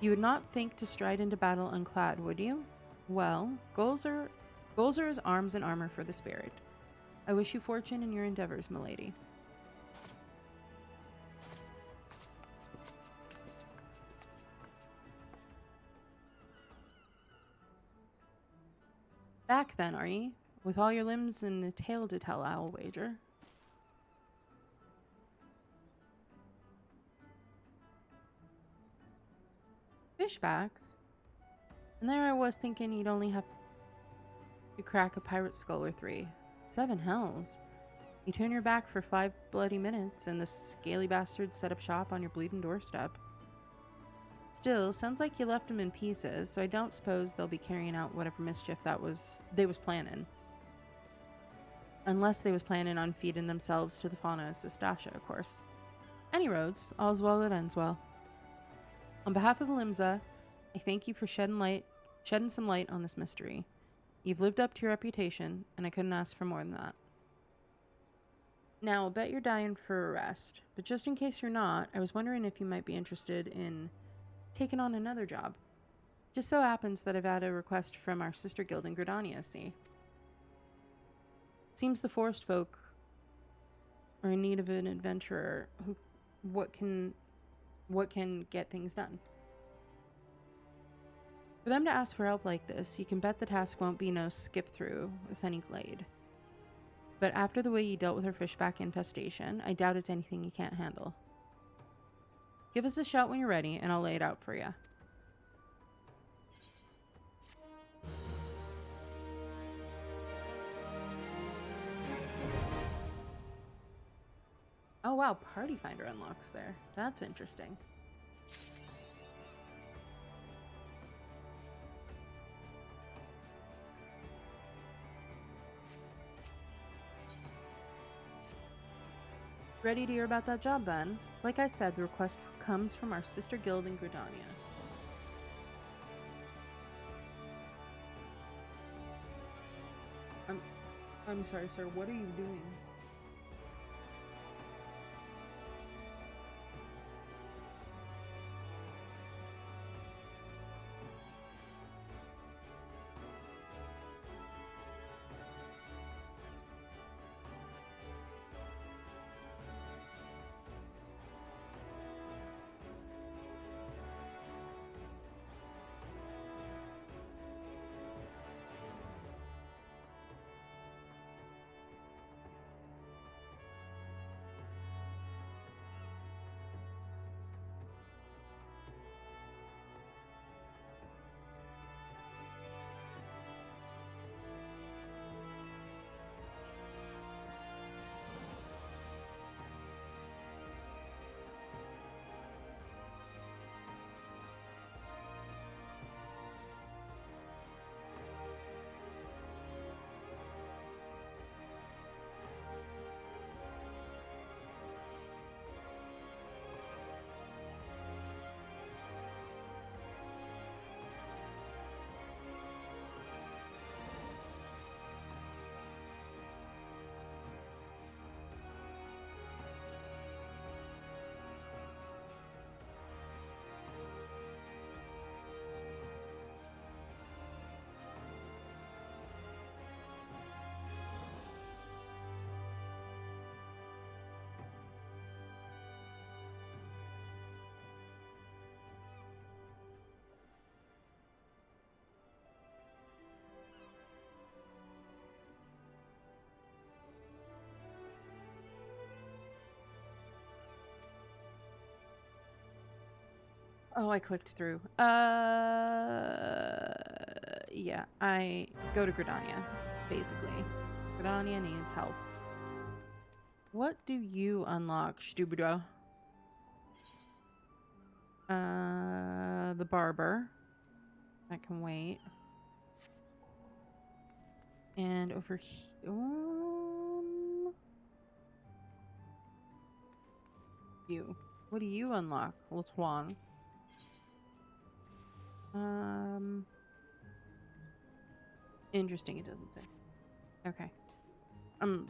You would not think to stride into battle unclad, would you? Well, goals are as arms and armor for the spirit. I wish you fortune in your endeavors, milady. Back then, are ye? With all your limbs and a tale to tell, I'll wager. Fishbacks? And there I was thinking you'd only have to crack a pirate skull or 3. 7 hells. You turn your back for 5 bloody minutes, and the scaly bastards set up shop on your bleeding doorstep. Still, sounds like you left them in pieces, so I don't suppose they'll be carrying out whatever mischief they was planning. Unless they was planning on feeding themselves to the fauna of Sastasha, of course. Any roads, all's well that ends well. On behalf of Limza, I thank you for shedding some light on this mystery. You've lived up to your reputation, and I couldn't ask for more than that. Now, I'll bet you're dying for a rest, but just in case you're not, I was wondering if you might be interested in taking on another job. Just so happens that I've had a request from our sister guild in Gridania, see? Seems the forest folk are in need of an adventurer who what can get things done. For them to ask for help like this, you can bet the task won't be no skip through a sunny glade. But after the way you dealt with her fishback infestation, I doubt it's anything you can't handle. Give us a shout when you're ready, and I'll lay it out for you. Oh wow, Party Finder unlocks there. That's interesting. Ready to hear about that job then? Like I said, the request comes from our sister guild in Gridania. I'm sorry, sir. What are you doing? Oh, I clicked through. Yeah, I go to Gridania, basically. Gridania needs help. What do you unlock, Stubido? The barber. That can wait. And over here... you. What do you unlock, Latuan? Interesting, it doesn't say. Okay. I'm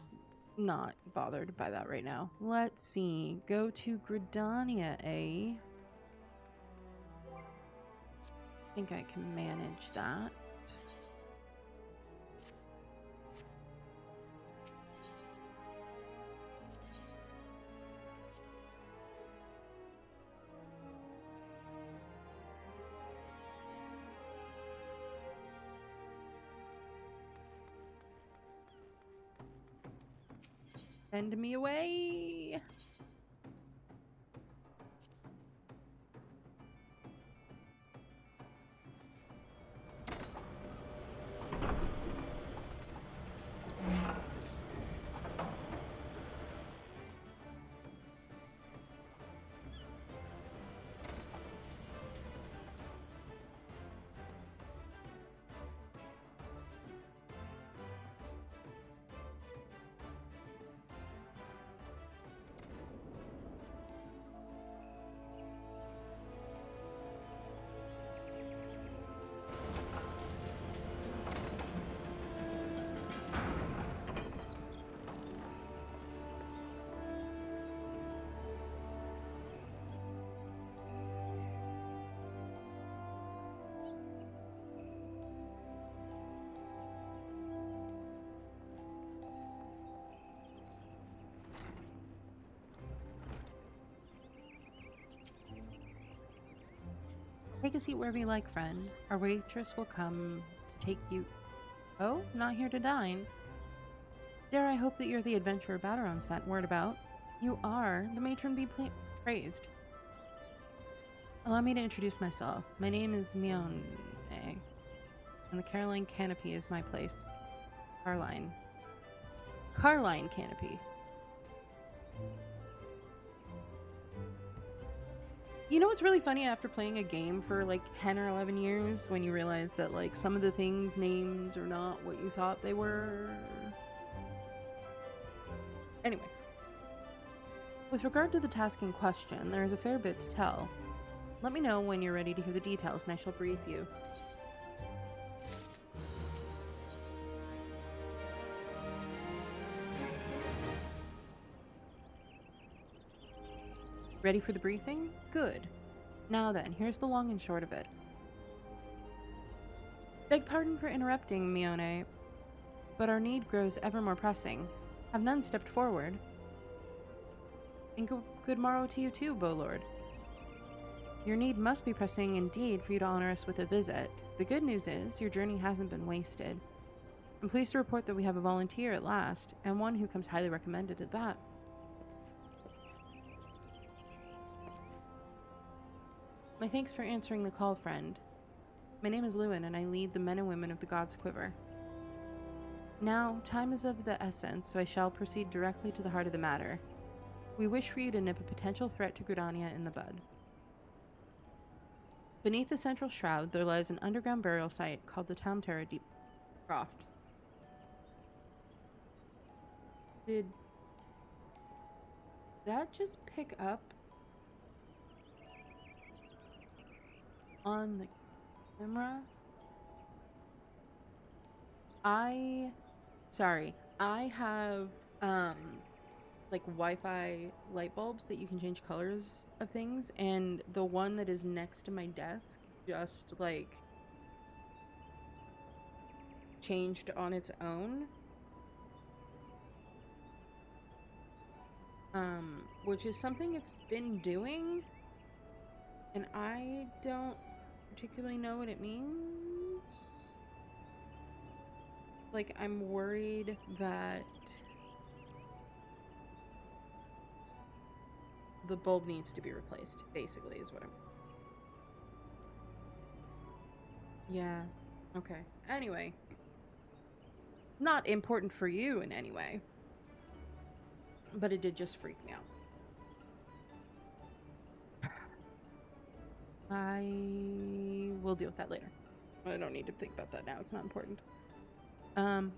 not bothered by that right now. Let's see. Go to Gridania, eh? I think I can manage that. Send me away. Take a seat wherever you like, friend. Our waitress will come to take you... Oh, not here to dine? Dare I hope that you're the adventurer Batteron sent word about? You are. The matron be praised. Allow me to introduce myself. My name is Mione, and the Caroline Canopy is my place. Carline Canopy. You know what's really funny after playing a game for like 10 or 11 years when you realize that like some of the things' names are not what you thought they were? Anyway. With regard to the task in question, there is a fair bit to tell. Let me know when you're ready to hear the details and I shall brief you. Ready for the briefing? Good. Now then, here's the long and short of it. Beg pardon for interrupting, Mione, but our need grows ever more pressing. Have none stepped forward? And good morrow to you too, Bowlord. Your need must be pressing indeed for you to honor us with a visit. The good news is, your journey hasn't been wasted. I'm pleased to report that we have a volunteer at last, and one who comes highly recommended at that. My thanks for answering the call, friend. My name is Lewin, and I lead the men and women of the God's Quiver. Now, time is of the essence, so I shall proceed directly to the heart of the matter. We wish for you to nip a potential threat to Gridania in the bud. Beneath the central shroud, there lies an underground burial site called the Tamtara Deep Croft. Did that just pick up on the camera? I have like Wi-Fi light bulbs that you can change colors of things, and the one that is next to my desk just like changed on its own, which is something it's been doing, and I don't particularly know what it means. Like, I'm worried that the bulb needs to be replaced, basically, is what I'm... Yeah, okay. Anyway. Not important for you in any way. But it did just freak me out. I will deal with that later. I don't need to think about that now. It's not important.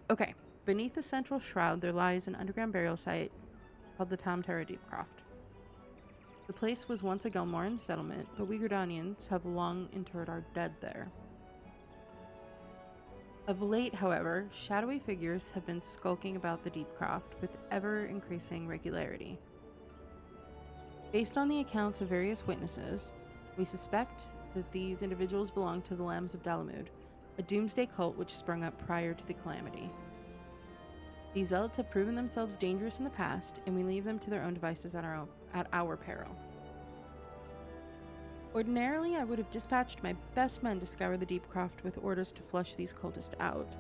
Okay. Beneath the central shroud, there lies an underground burial site called the Tamtara Deep Croft. The place was once a Gelmoran settlement, but we Gridanians have long interred our dead there. Of late, however, shadowy figures have been skulking about the Deep Croft with ever-increasing regularity. Based on the accounts of various witnesses, we suspect that these individuals belong to the Lambs of Dalamud, a doomsday cult which sprung up prior to the calamity. These zealots have proven themselves dangerous in the past, and we leave them to their own devices at our peril. Ordinarily, I would have dispatched my best men to scour the Deep Croft with orders to flush these cultists out.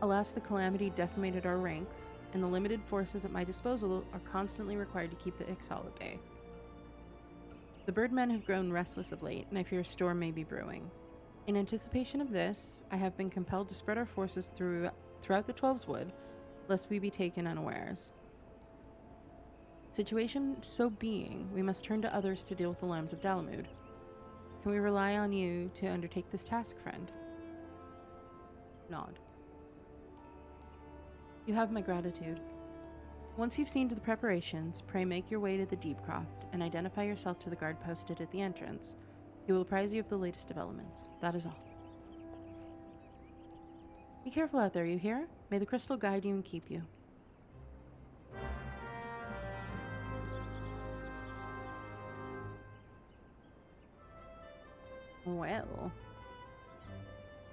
Alas, the calamity decimated our ranks, and the limited forces at my disposal are constantly required to keep the Ixal at bay. The birdmen have grown restless of late, and I fear a storm may be brewing. In anticipation of this, I have been compelled to spread our forces throughout the Twelves Wood, lest we be taken unawares. Situation so being, we must turn to others to deal with the Lambs of Dalamud. Can we rely on you to undertake this task, friend? Nod. You have my gratitude. Once you've seen to the preparations, pray make your way to the Deep Croft and identify yourself to the guard posted at the entrance. He will apprise you of the latest developments. That is all. Be careful out there, you hear? May the crystal guide you and keep you. Well,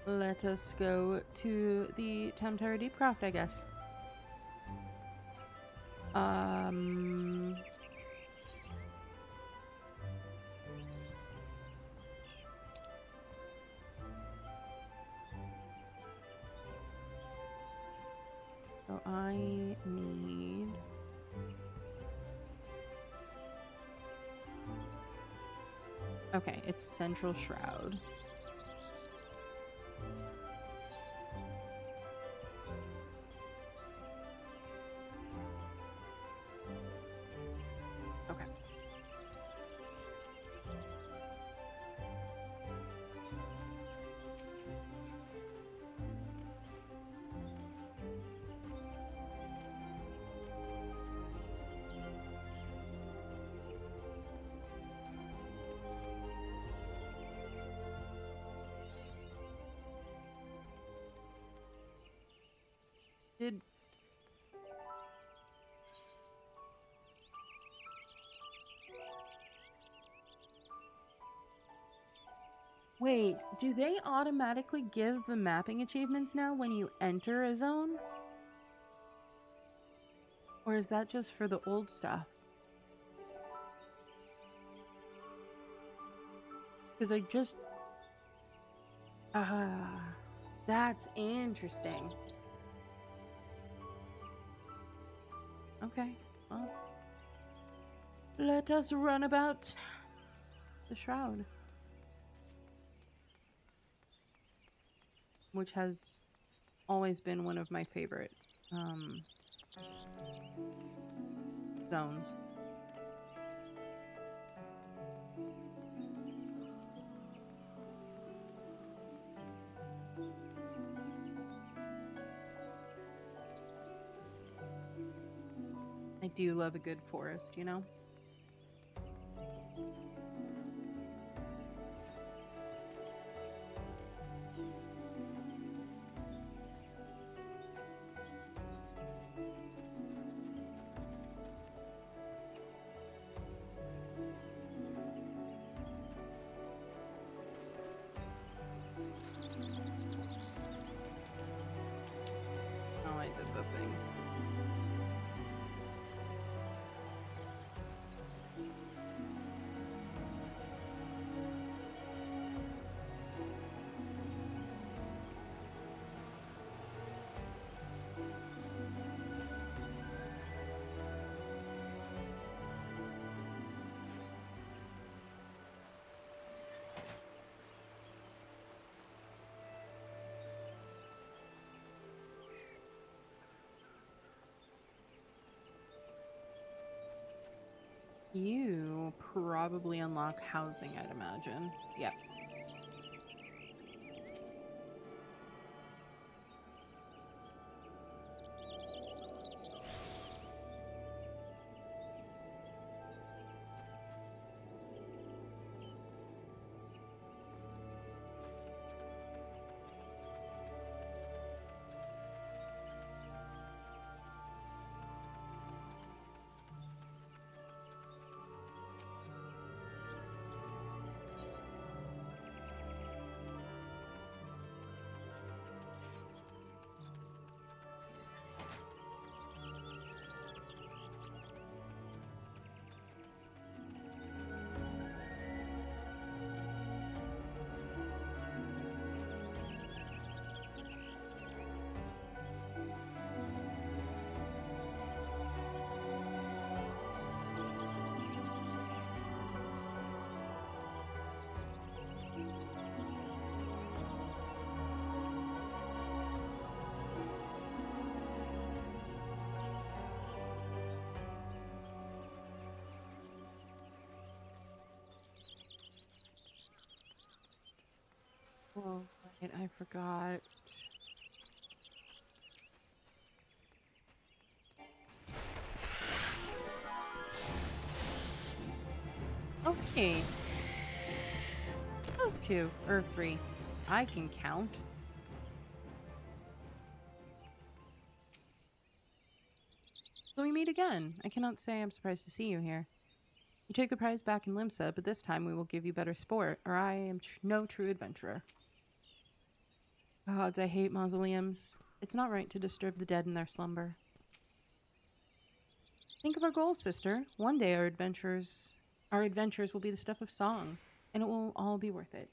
let us go to the Tamtara Deep Croft, I guess. Okay, it's Central Shroud. Okay. Did Wait, do they automatically give the mapping achievements now when you enter a zone? Or is that just for the old stuff? Because I just... that's interesting. Okay, well... let us run about the Shroud. Which has always been one of my favorite, zones. I do love a good forest, you know? Oh, I did the thing. You probably unlock housing, I'd imagine. Yep. Oh, right, I forgot. Okay. What's those two? Or three. I can count. So we meet again. I cannot say I'm surprised to see you here. You take the prize back in Limsa, but this time we will give you better sport, or I am no true adventurer. Gods, I hate mausoleums. It's not right to disturb the dead in their slumber. Think of our goals, sister. One day our adventures will be the stuff of song, and it will all be worth it.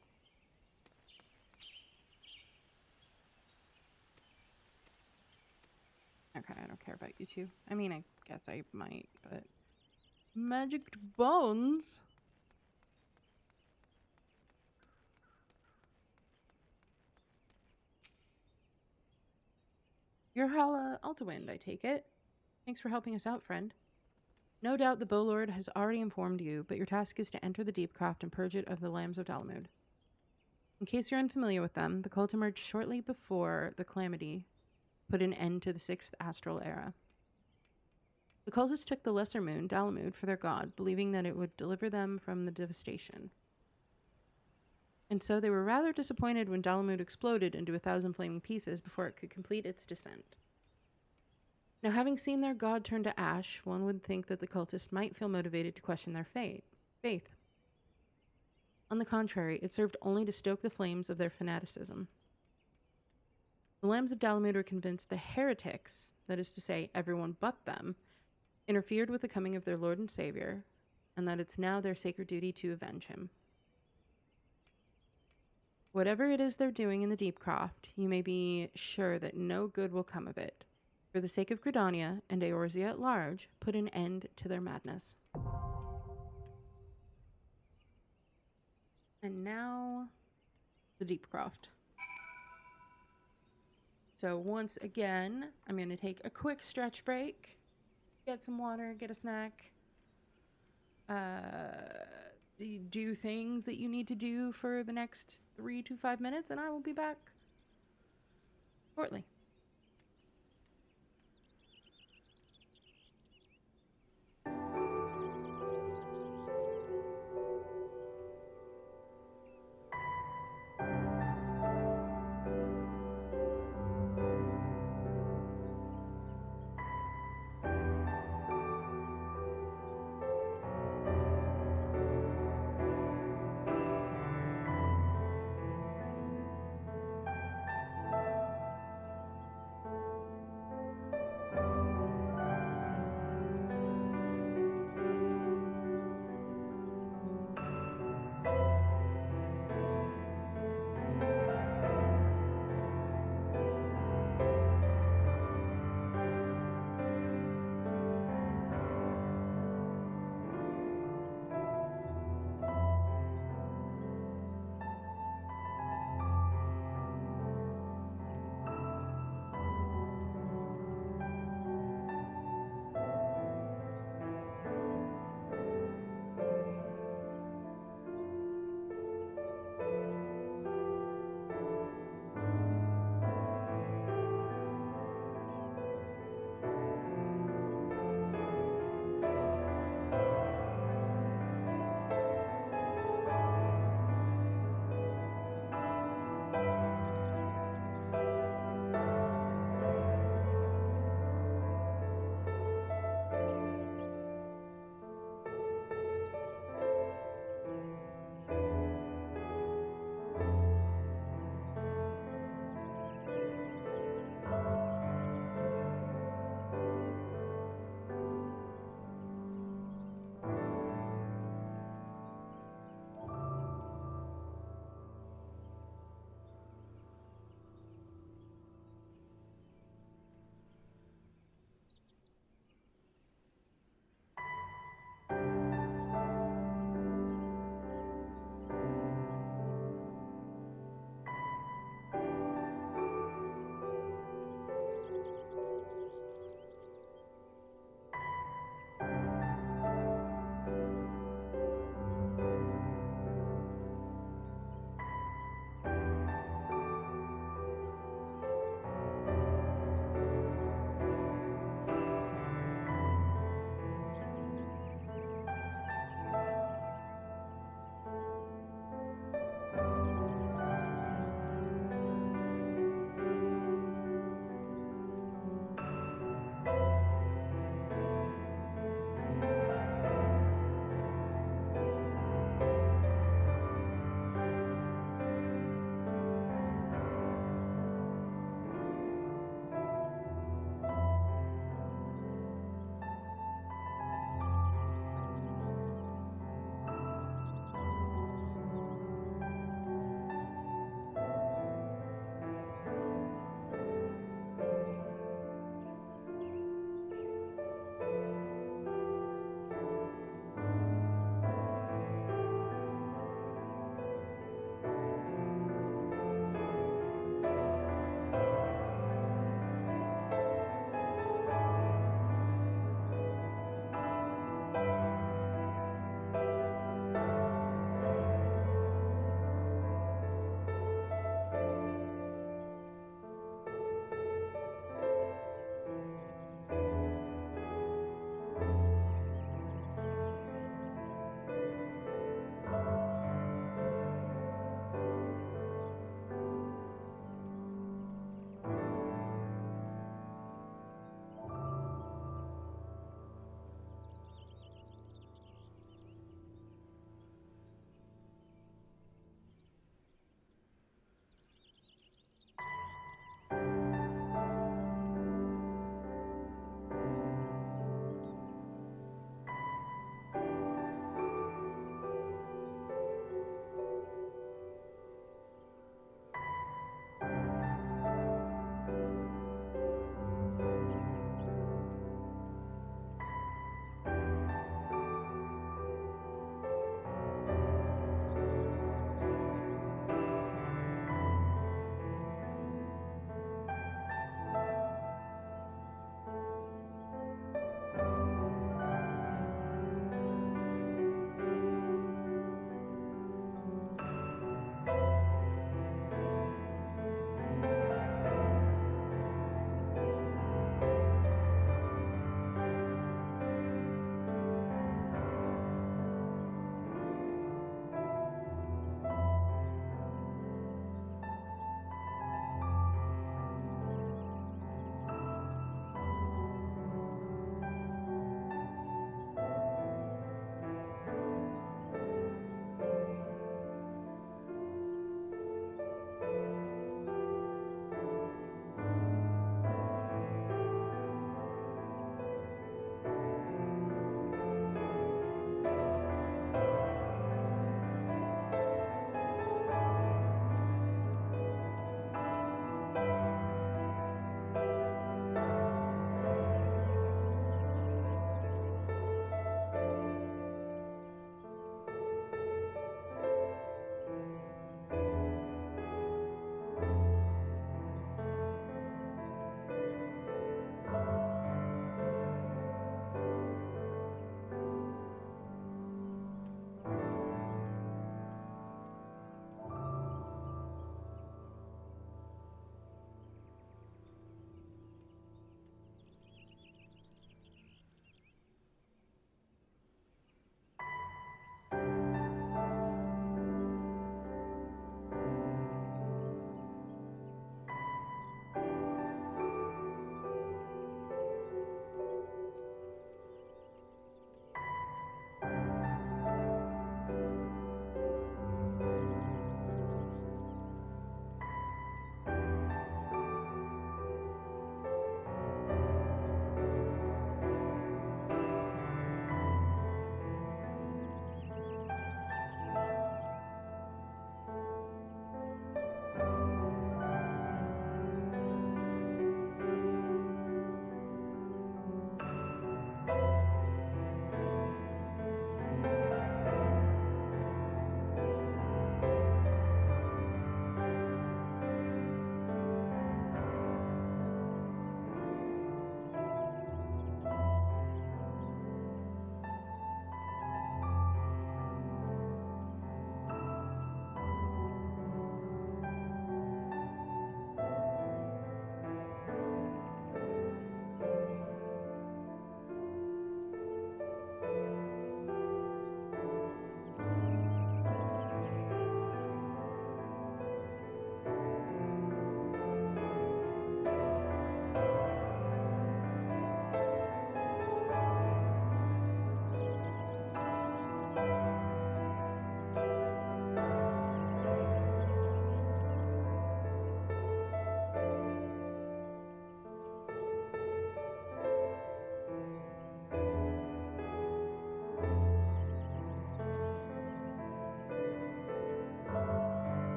Okay, I don't care about you two. I mean, I guess I might, but... Magic bones? You're Hala Altawind, I take it. Thanks for helping us out, friend. No doubt the Bowlord has already informed you, but your task is to enter the Deepcroft and purge it of the Lambs of Dalamud. In case you're unfamiliar with them, the cult emerged shortly before the Calamity put an end to the 6th Astral Era. The cultists took the lesser moon, Dalamud, for their god, believing that it would deliver them from the devastation. And so they were rather disappointed when Dalamud exploded into 1,000 flaming pieces before it could complete its descent. Now, having seen their god turn to ash, one would think that the cultists might feel motivated to question their faith. On the contrary, it served only to stoke the flames of their fanaticism. The Lambs of Dalamud were convinced the heretics, that is to say, everyone but them, interfered with the coming of their Lord and Savior, and that it's now their sacred duty to avenge him. Whatever it is they're doing in the Deepcroft, you may be sure that no good will come of it. For the sake of Gridania and Eorzea at large, put an end to their madness. And now, the Deepcroft. So once again, I'm going to take a quick stretch break, get some water, get a snack, do things that you need to do for the next 3 to 5 minutes, and I will be back shortly.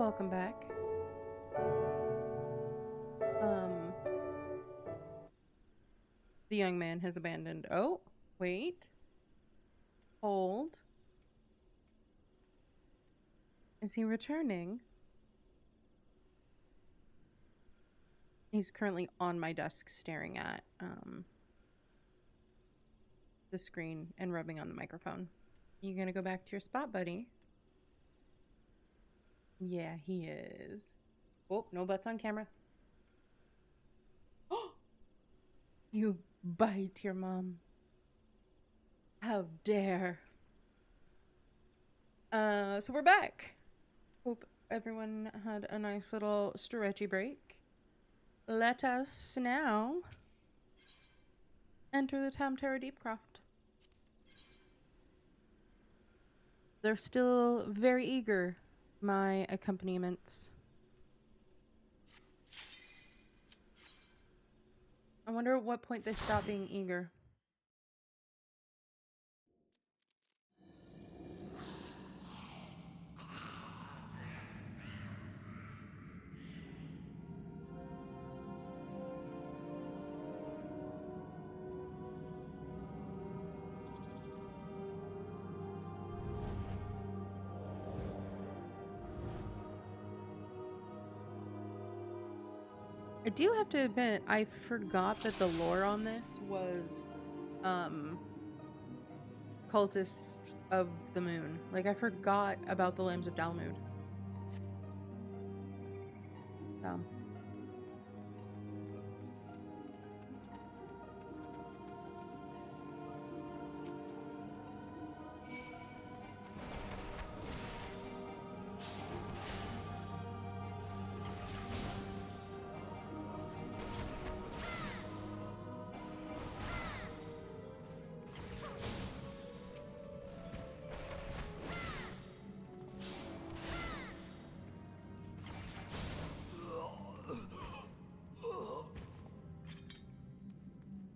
Welcome back. The young man has abandoned. Oh, wait. Hold. Is he returning? He's currently on my desk staring at the screen and rubbing on the microphone. You gonna go back to your spot, buddy? Yeah, he is. Oh, no butts on camera. Oh! You bite your mom. How dare. So we're back. Hope everyone had a nice little stretchy break. Let us now enter the Tamtara Deepcroft. They're still very eager, my accompaniments. I wonder at what point they stop being eager. I do have to admit, I forgot that the lore on this was, cultists of the moon. Like, I forgot about the Lambs of Dalmud. So.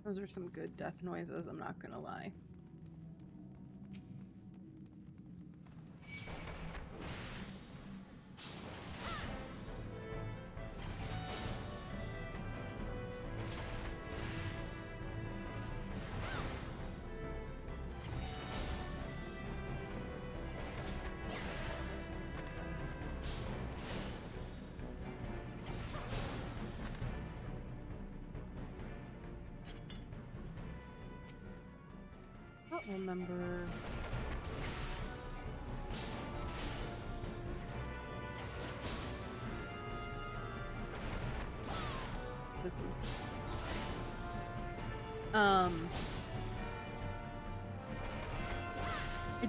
Those are some good death noises, I'm not gonna lie. I don't remember. This is. I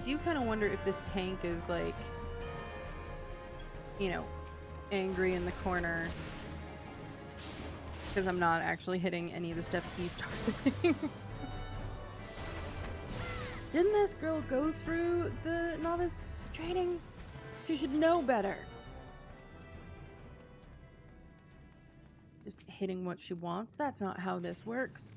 do kind of wonder if this tank is like, you know, angry in the corner because I'm not actually hitting any of the stuff he's targeting. Didn't this girl go through the novice training? She should know better. Just hitting what she wants? That's not how this works.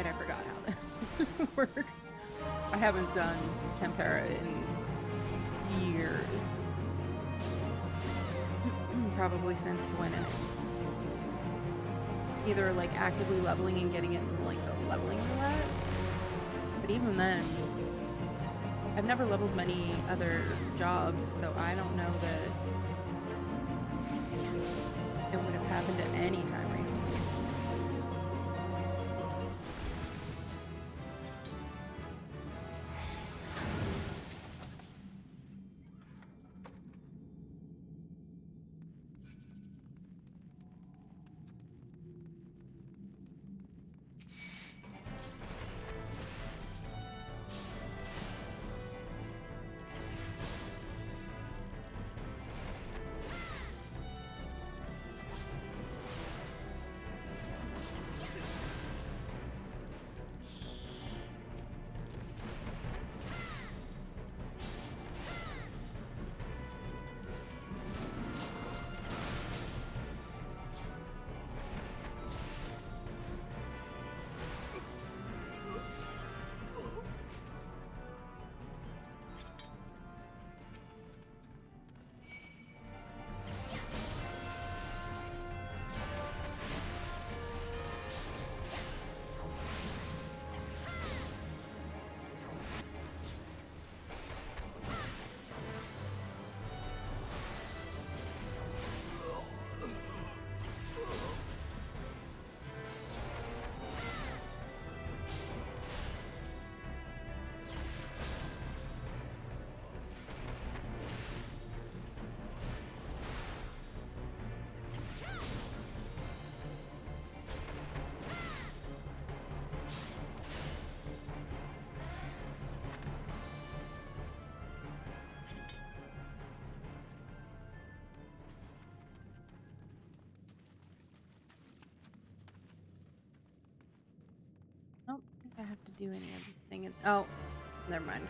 right, I forgot how this works. I haven't done Tempera in years. Probably since when either like actively leveling and getting it in like the leveling roulette. But even then, I've never leveled many other jobs, so I don't know that it would have happened at any time recently. I don't think I have to do any of the thing. Oh, never mind.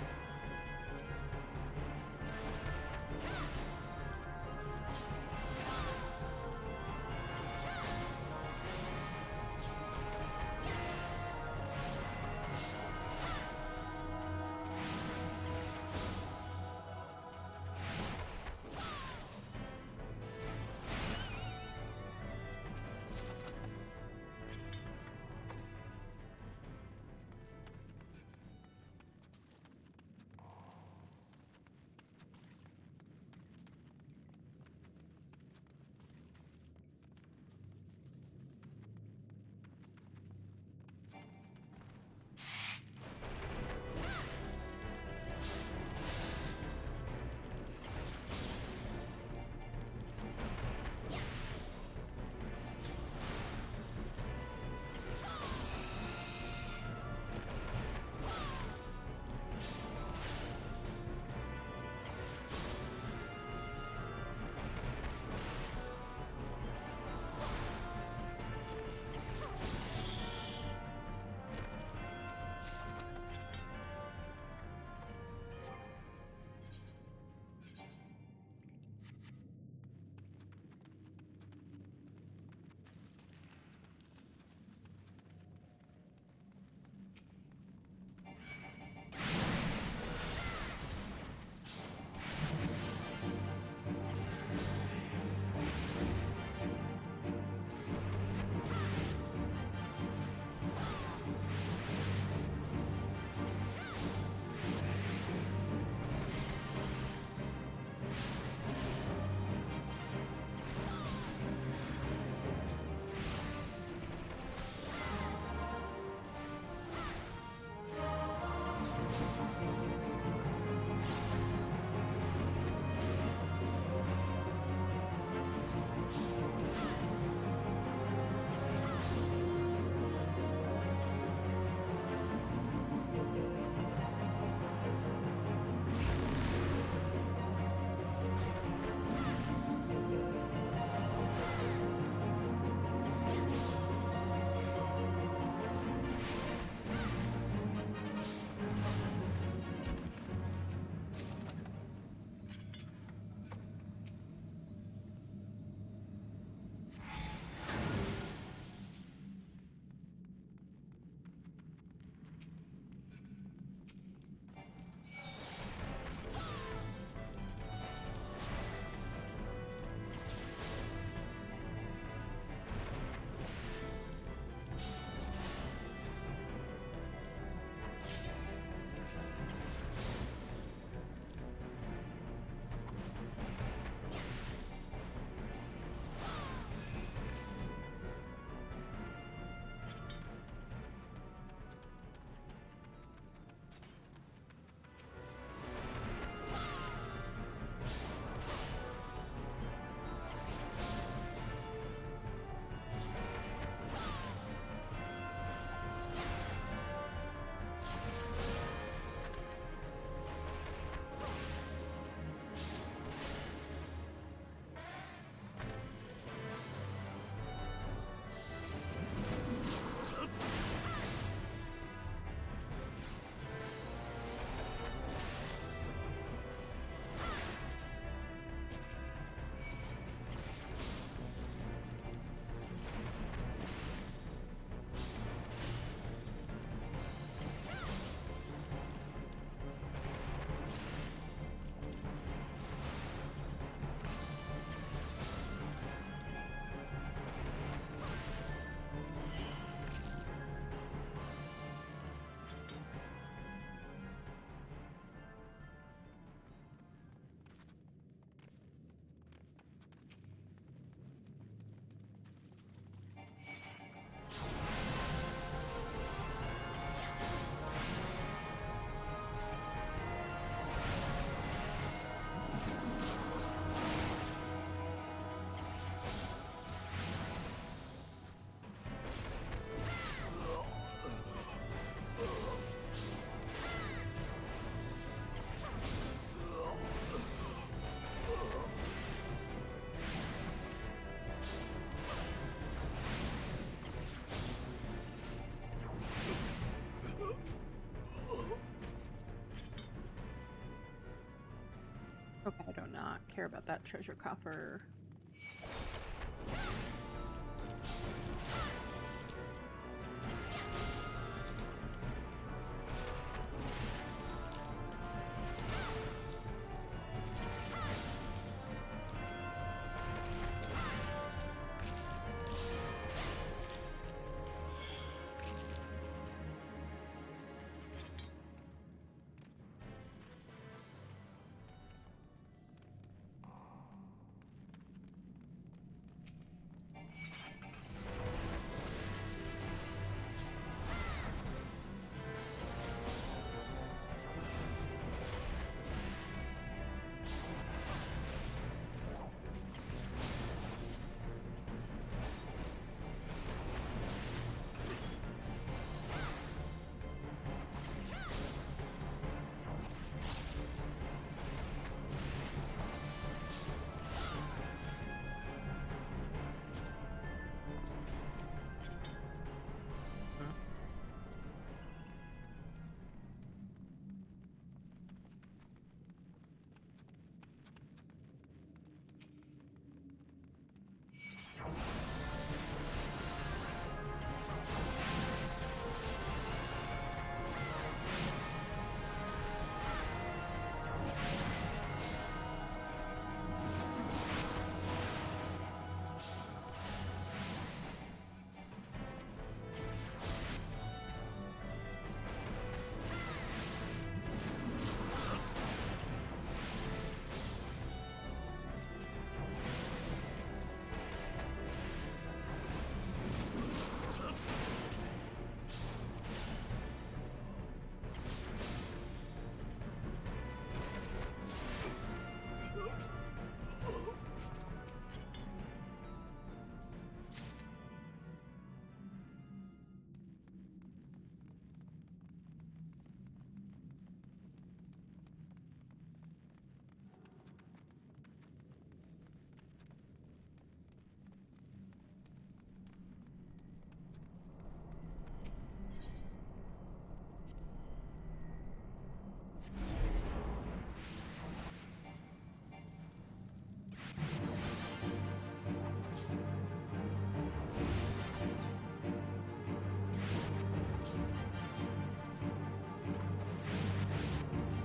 care about that treasure coffer.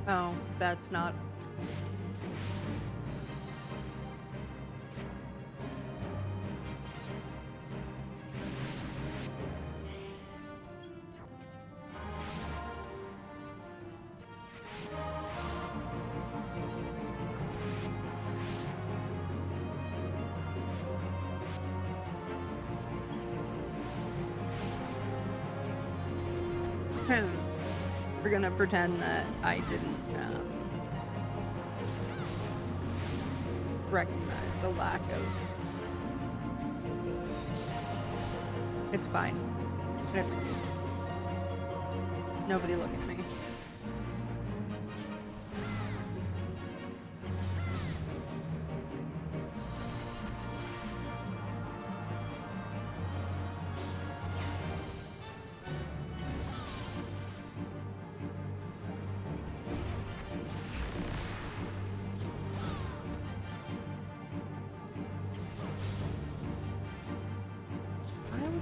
Oh, that's not... We're gonna pretend that I didn't recognize the lack of... It's fine. It's... Nobody look at me.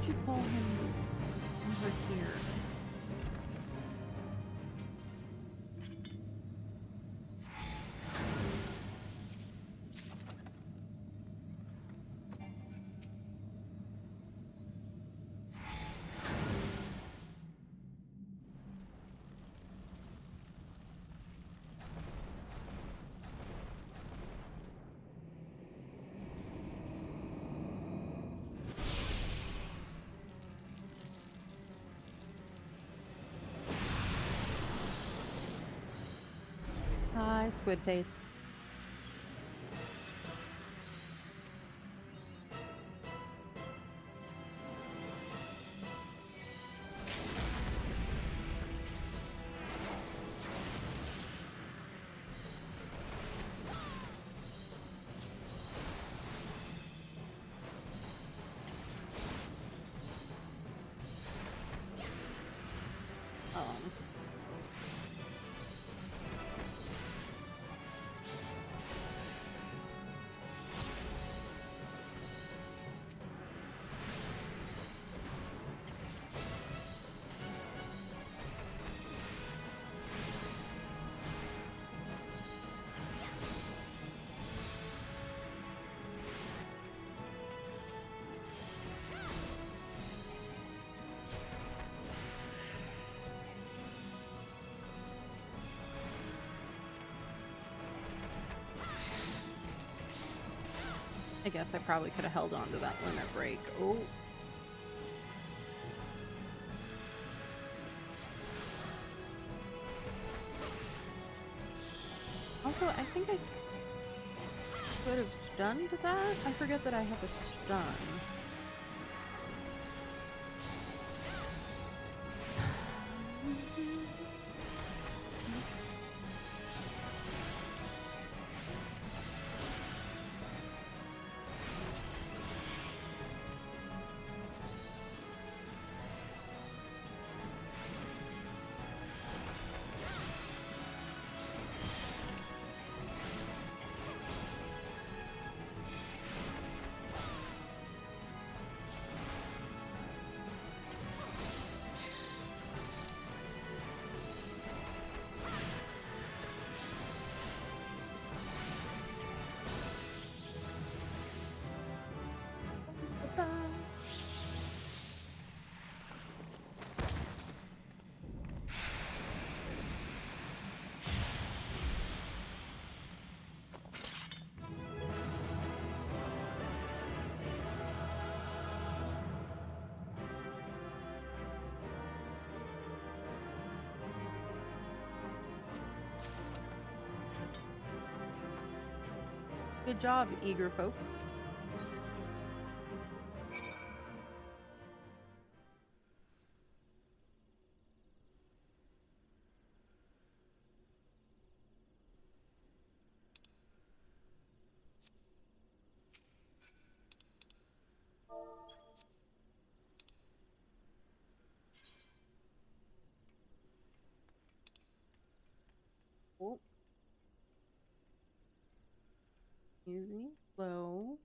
You pull him over here. Hi, Squid Face. I guess I probably could have held on to that limit break. Oh. Also, I think I could have stunned that? I forget that I have a stun. Good job, eager folks. Oh. Easy, slow.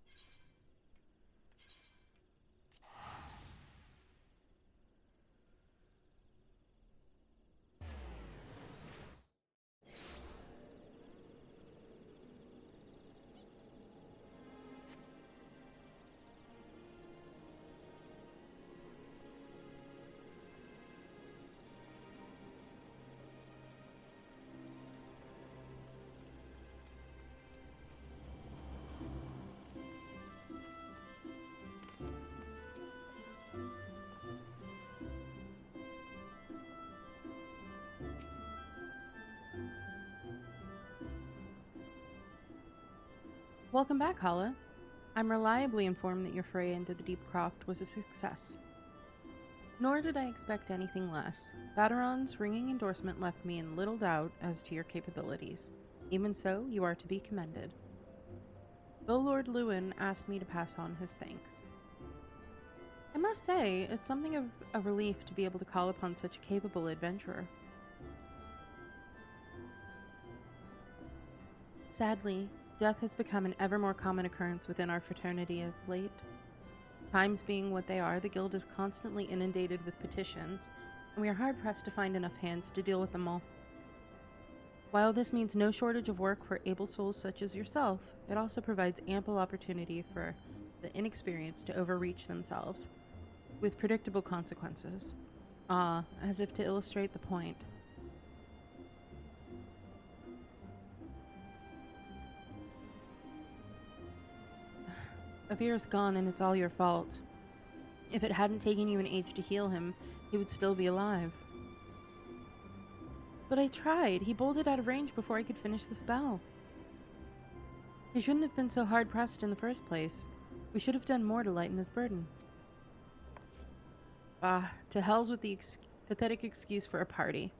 Welcome back, Hala. I'm reliably informed that your foray into the Deep Croft was a success. Nor did I expect anything less. Baderon's ringing endorsement left me in little doubt as to your capabilities. Even so, you are to be commended. Though Lord Lewin asked me to pass on his thanks. I must say, it's something of a relief to be able to call upon such a capable adventurer. Sadly, death has become an ever more common occurrence within our fraternity of late. Times being what they are, the guild is constantly inundated with petitions, and we are hard-pressed to find enough hands to deal with them all. While this means no shortage of work for able souls such as yourself, it also provides ample opportunity for the inexperienced to overreach themselves, with predictable consequences. As if to illustrate the point. Avir's gone and it's all your fault. If it hadn't taken you an age to heal him, he would still be alive. But I tried. He bolted out of range before I could finish the spell. He shouldn't have been so hard-pressed in the first place. We should have done more to lighten his burden. To hell's with the pathetic excuse for a party.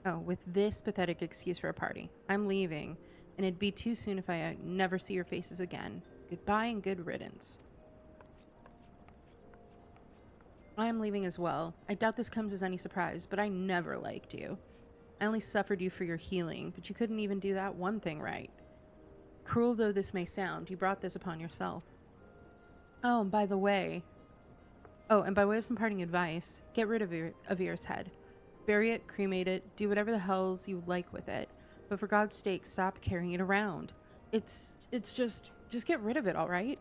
Oh, with this pathetic excuse for a party. I'm leaving, and it'd be too soon if I never see your faces again. Goodbye and good riddance. I am leaving as well. I doubt this comes as any surprise, but I never liked you. I only suffered you for your healing, but you couldn't even do that one thing right. Cruel though this may sound, you brought this upon yourself. Oh, and by way of some parting advice, get rid of Avir's head. Bury it, cremate it, do whatever the hells you like with it. But for God's sake, stop carrying it around. It's just get rid of it, alright?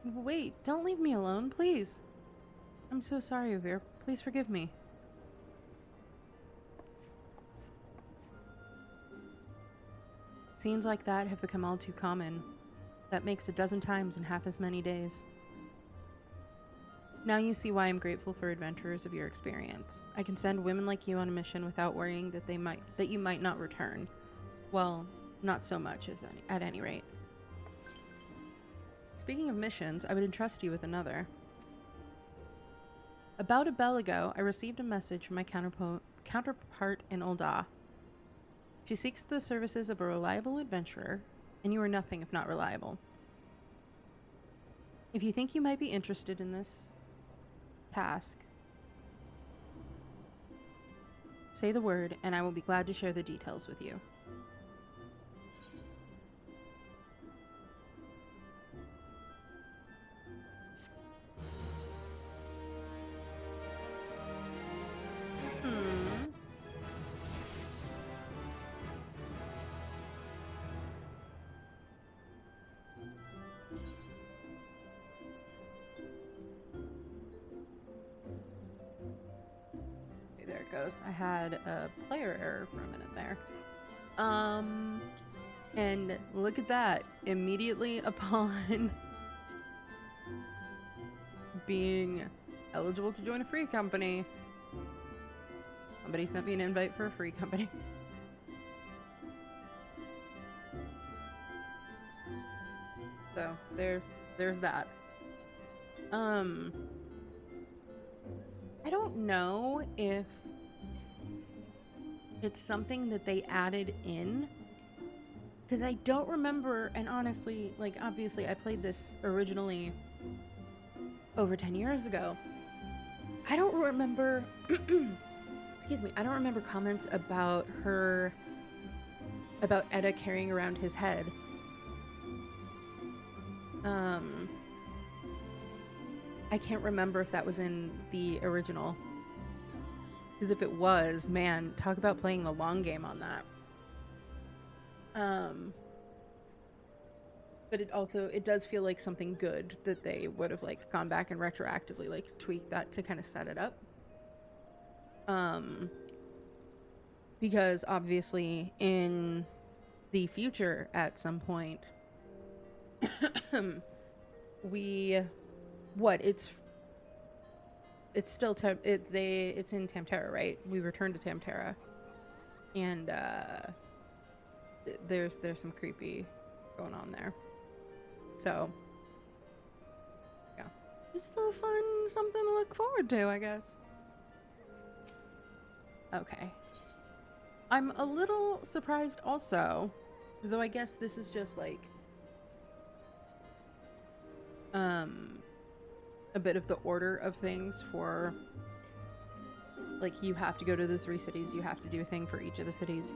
Wait, don't leave me alone, please. I'm so sorry, Avir. Please forgive me. Scenes like that have become all too common. That makes a dozen times in half as many days. Now you see why I'm grateful for adventurers of your experience. I can send women like you on a mission without worrying that you might not return. Well, not so much at any rate. Speaking of missions, I would entrust you with another. About a bell ago, I received a message from my counterpart in Ul'dah. She seeks the services of a reliable adventurer, and you are nothing if not reliable. If you think you might be interested in this task, say the word, and I will be glad to share the details with you. I had a player error for a minute there. And look at that. Immediately upon being eligible to join a free company, somebody sent me an invite for a free company. So there's that. I don't know if it's something that they added in, because I don't remember, and honestly, like, obviously I played this originally over 10 years ago. I don't remember excuse me, I don't remember comments about Edda carrying around his head. I can't remember if that was in the original. Because if it was, man, talk about playing the long game on that. But it does feel like something good that they would have, like, gone back and retroactively, like, tweaked that to kind of set it up. Because obviously in the future at some point, it's still it's in Tamtera, right? We return to Tamtera, and there's some creepy going on there. So yeah, just a little fun, something to look forward to, I guess. Okay, I'm a little surprised also, though I guess this is just like a bit of the order of things for, like, you have to go to the 3 cities, you have to do a thing for each of the cities.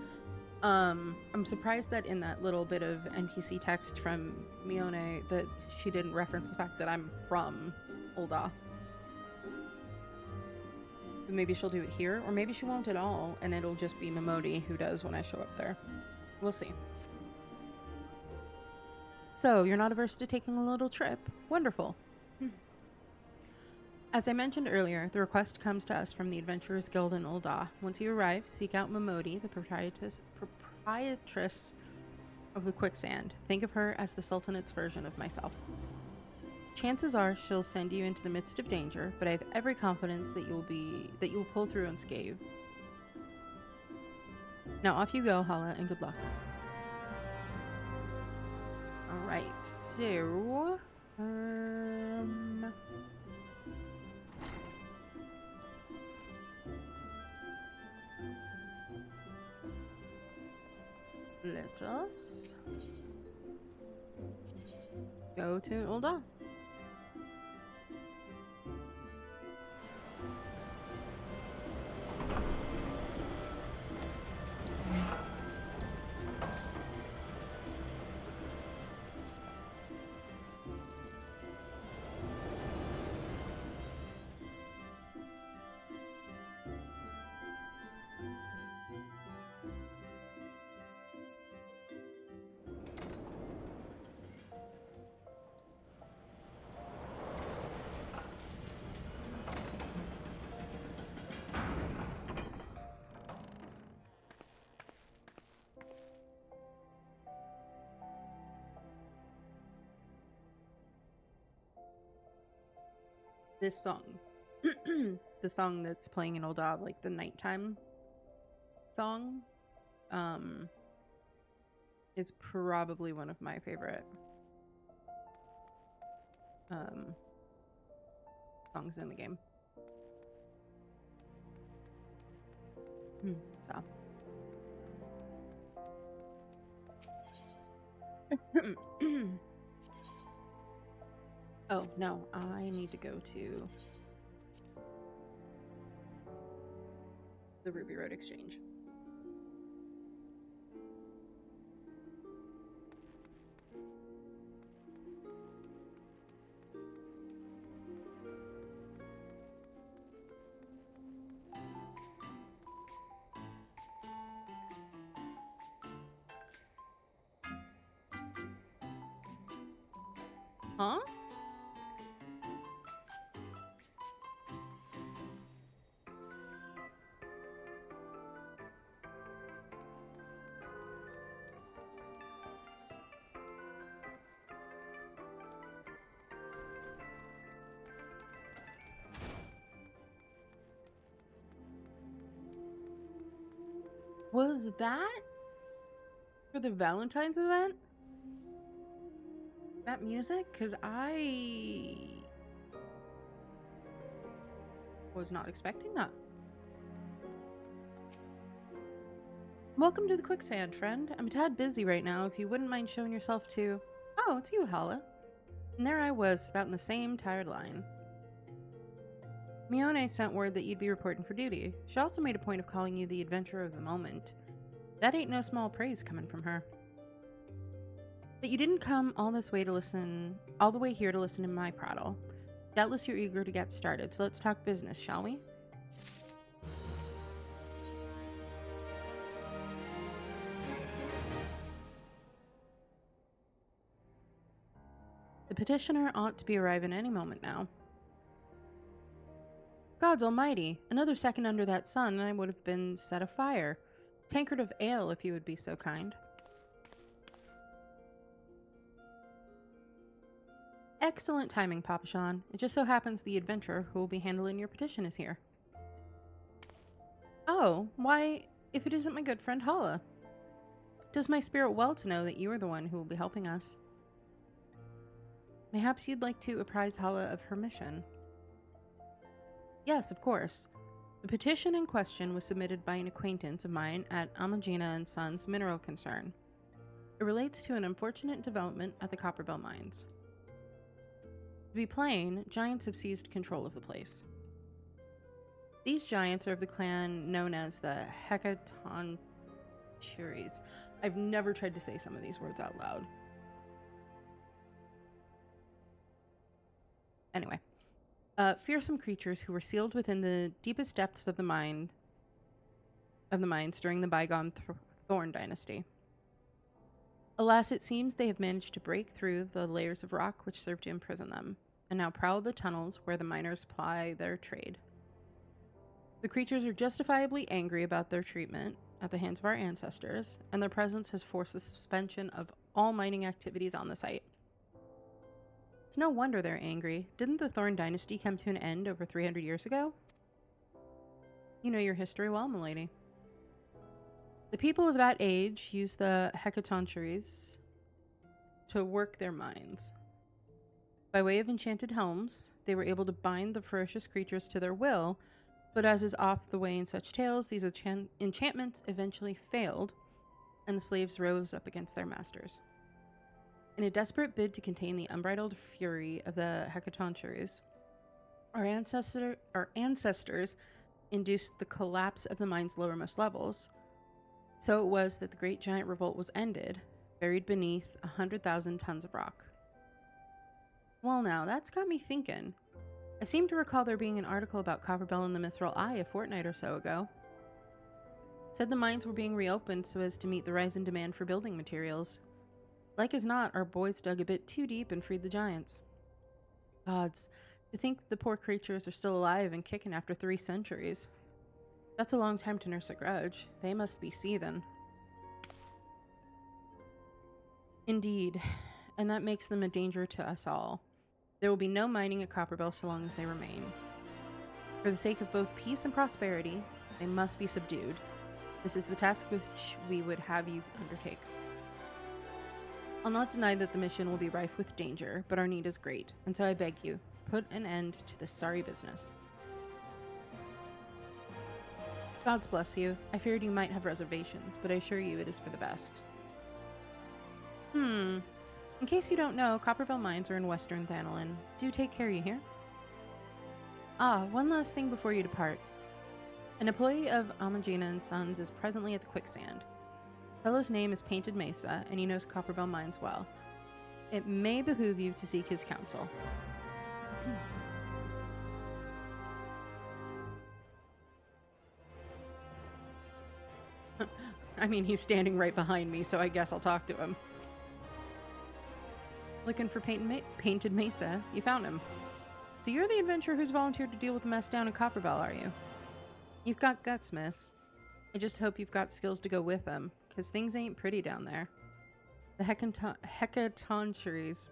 I'm surprised that in that little bit of NPC text from Mione that she didn't reference the fact that I'm from Ul'dah. But maybe she'll do it here, or maybe she won't at all, and it'll just be Momodi who does when I show up there. We'll see. So, you're not averse to taking a little trip? Wonderful. As I mentioned earlier, the request comes to us from the Adventurers Guild in Ul'dah. Once you arrive, seek out Momodi, the proprietress of the Quicksand. Think of her as the Sultanate's version of myself. Chances are she'll send you into the midst of danger, but I have every confidence that you will pull through unscathed. Now off you go, Hala, and good luck. Alright, so let us go to Ul'dah. this song, the song that's playing in Oldab, like the nighttime song, is probably one of my favorite songs in the game. So. Oh, no, I need to go to the Ruby Road Exchange. Huh? Was that for the Valentine's event? That music? Because I was not expecting that. Welcome to the quicksand, friend. I'm a tad busy right now. If you wouldn't mind showing yourself to... Oh, it's you, Hala. And there I was, spouting the same tired line. Mione sent word that you'd be reporting for duty. She also made a point of calling you the adventurer of the moment. That ain't no small praise coming from her. But you didn't come all the way here to listen to my prattle. Doubtless you're eager to get started, so let's talk business, shall we? The petitioner ought to be arriving any moment now. Gods almighty, another second under that sun and I would have been set afire. Tankard of ale, if you would be so kind. Excellent timing, Papashan. It just so happens the adventurer who will be handling your petition is here. Oh, why, if it isn't my good friend Hala. Does my spirit well to know that you are the one who will be helping us. Perhaps you'd like to apprise Hala of her mission. Yes, of course. The petition in question was submitted by an acquaintance of mine at Amagina & Sons Mineral Concern. It relates to an unfortunate development at the Copperbell Mines. To be plain, giants have seized control of the place. These giants are of the clan known as the Hecatoncheires. I've never tried to say some of these words out loud. Anyway. Fearsome creatures who were sealed within the deepest depths of the mines during the bygone Thorn Dynasty. Alas, it seems they have managed to break through the layers of rock which served to imprison them, and now prowl the tunnels where the miners ply their trade. The creatures are justifiably angry about their treatment at the hands of our ancestors, and their presence has forced the suspension of all mining activities on the site. It's no wonder they're angry. Didn't the Thorn Dynasty come to an end over 300 years ago? You know your history well, milady. The people of that age used the Hecatoncheires to work their mines. By way of enchanted helms, they were able to bind the ferocious creatures to their will, but as is oft the way in such tales, these enchantments eventually failed, and the slaves rose up against their masters. In a desperate bid to contain the unbridled fury of the Hecatoncheires, our ancestors induced the collapse of the mine's lowermost levels. So it was that the Great Giant Revolt was ended, buried beneath 100,000 tons of rock. Well now, that's got me thinking. I seem to recall there being an article about Copperbell and the Mithril Eye a fortnight or so ago. It said the mines were being reopened so as to meet the rise in demand for building materials. Like as not, our boys dug a bit too deep and freed the giants. Gods, to think the poor creatures are still alive and kicking after 3 centuries. That's a long time to nurse a grudge. They must be seething. Indeed, and that makes them a danger to us all. There will be no mining at Copperbell so long as they remain. For the sake of both peace and prosperity, they must be subdued. This is the task which we would have you undertake. I'll not deny that the mission will be rife with danger, but our need is great, and so I beg you, put an end to this sorry business. Gods bless you. I feared you might have reservations, but I assure you it is for the best. In case you don't know, Copperbell mines are in western Thanolin. Do take care, you hear? One last thing before you depart. An employee of Amagina & Sons is presently at the quicksand. The fellow's name is Painted Mesa, and he knows Copperbell mines well. It may behoove you to seek his counsel. I mean, he's standing right behind me, so I guess I'll talk to him. Looking for Painted Mesa? You found him. So you're the adventurer who's volunteered to deal with the mess down in Copperbell, are you? You've got guts, miss. I just hope you've got skills to go with them, because things ain't pretty down there. The Hecatoncheries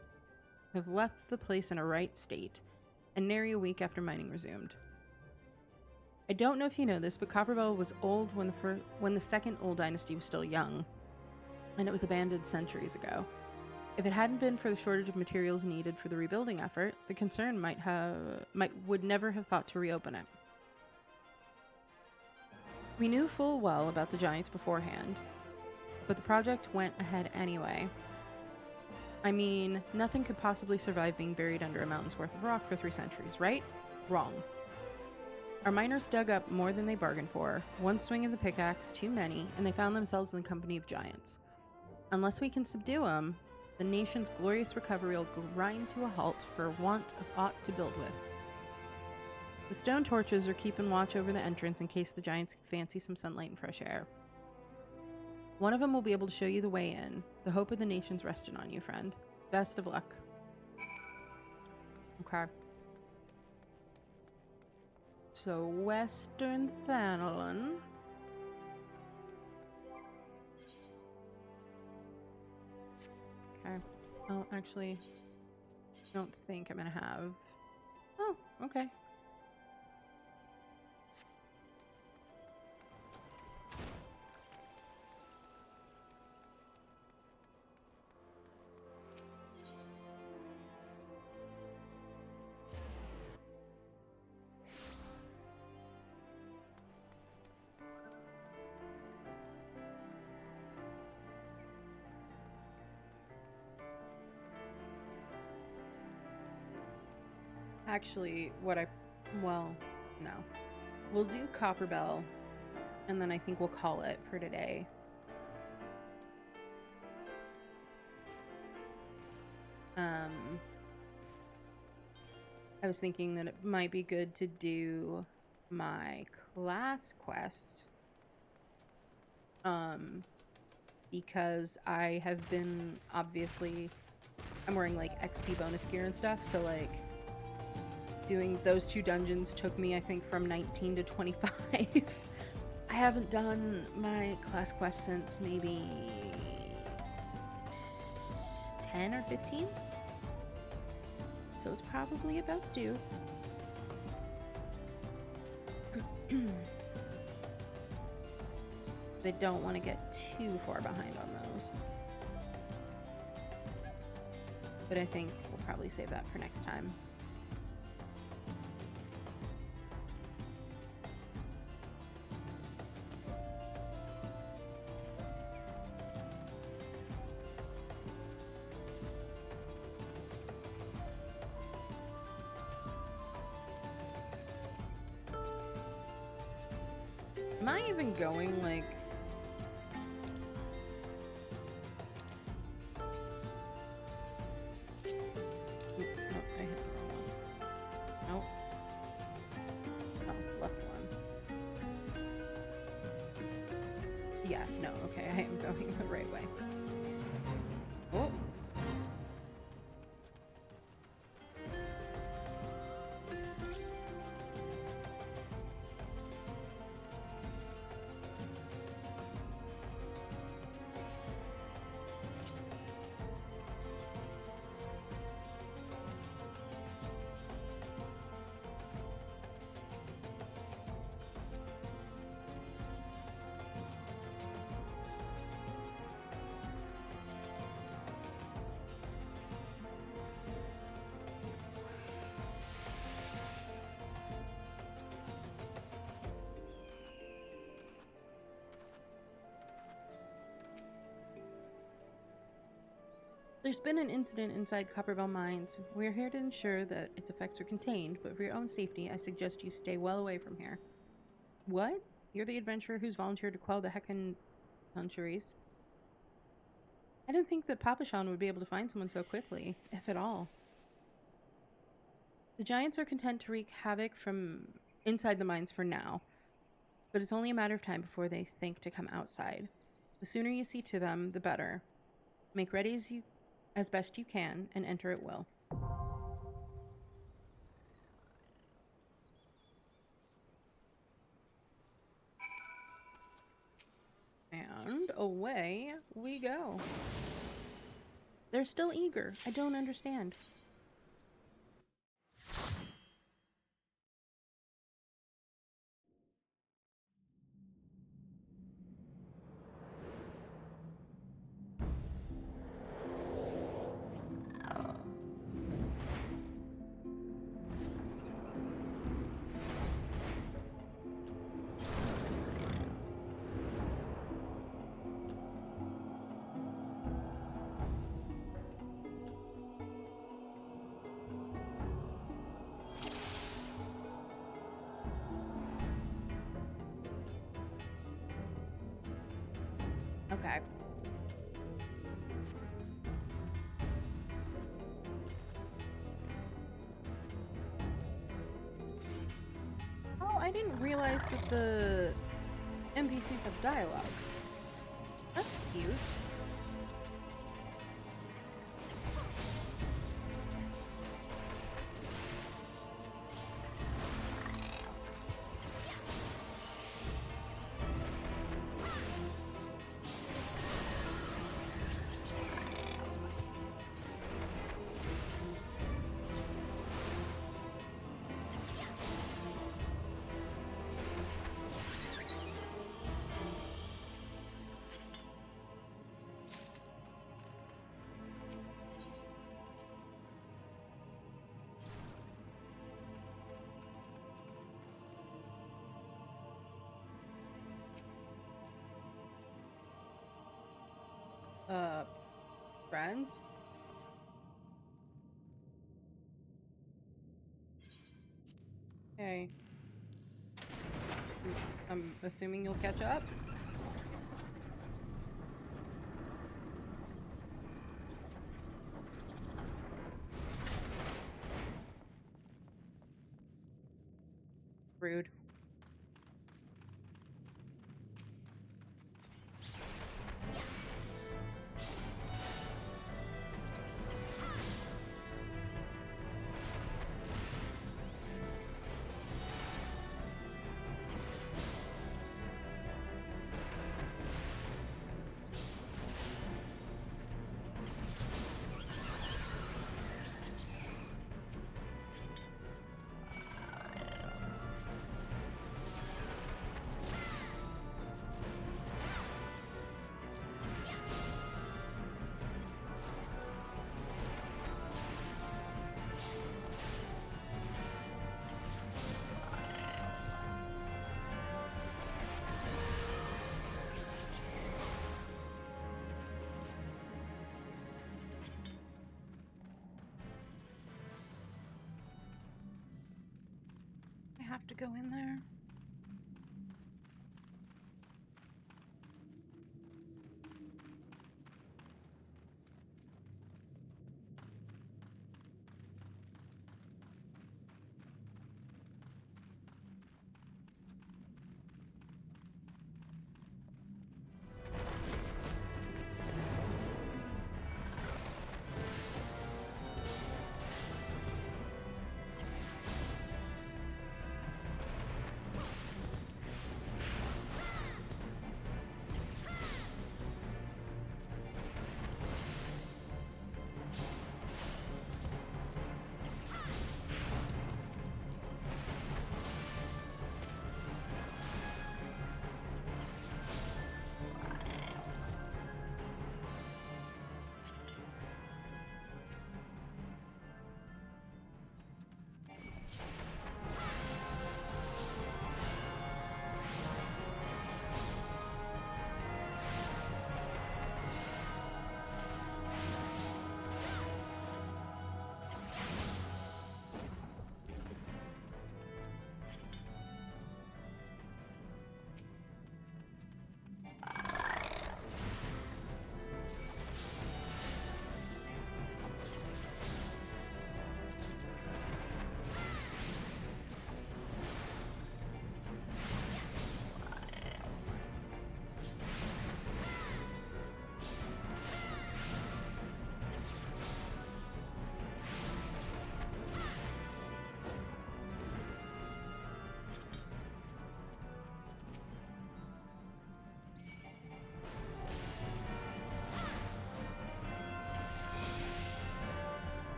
have left the place in a right state, and nary a week after mining resumed. I don't know if you know this, but Copperbell was old when the second Old Dynasty was still young, and it was abandoned centuries ago. If it hadn't been for the shortage of materials needed for the rebuilding effort, the concern would never have thought to reopen it. We knew full well about the giants beforehand, but the project went ahead anyway. I mean, nothing could possibly survive being buried under a mountain's worth of rock for 3 centuries, right? Wrong. Our miners dug up more than they bargained for, one swing of the pickaxe too many, and they found themselves in the company of giants. Unless we can subdue them, the nation's glorious recovery will grind to a halt for want of aught to build with. The stone torches are keeping watch over the entrance in case the giants fancy some sunlight and fresh air. One of them will be able to show you the way in. The hope of the nation's resting on you, friend. Best of luck. Okay. So, Western Thanolin. Okay. Oh, actually, I don't think I'm gonna have... Oh, okay. Actually, well, no. We'll do Copperbell, and then I think we'll call it for today. I was thinking that it might be good to do my class quest. Because I have been, obviously, I'm wearing, like, XP bonus gear and stuff, so, like, doing those 2 dungeons took me, I think, from 19 to 25. I haven't done my class quest since maybe 10 or 15. So it's probably about due. They don't want to get too far behind on those. But I think we'll probably save that for next time. Am I even going, like... Nope, I hit the wrong one. Nope. Oh, left one. Yeah, no, okay, I am going the right way. Oh! There's been an incident inside Copperbell Mines. We're here to ensure that its effects are contained, but for your own safety, I suggest you stay well away from here. What? You're the adventurer who's volunteered to quell the heckin' centuries. I didn't think that Papashan would be able to find someone so quickly, if at all. The giants are content to wreak havoc from inside the mines for now, but it's only a matter of time before they think to come outside. The sooner you see to them, the better. Make ready as best you can, and enter at will. And away we go. They're still eager. I don't understand. Okay. Oh, I didn't realize that the NPCs have dialogue. That's cute. Friend? Okay. I'm assuming you'll catch up? Rude. I have to go in there.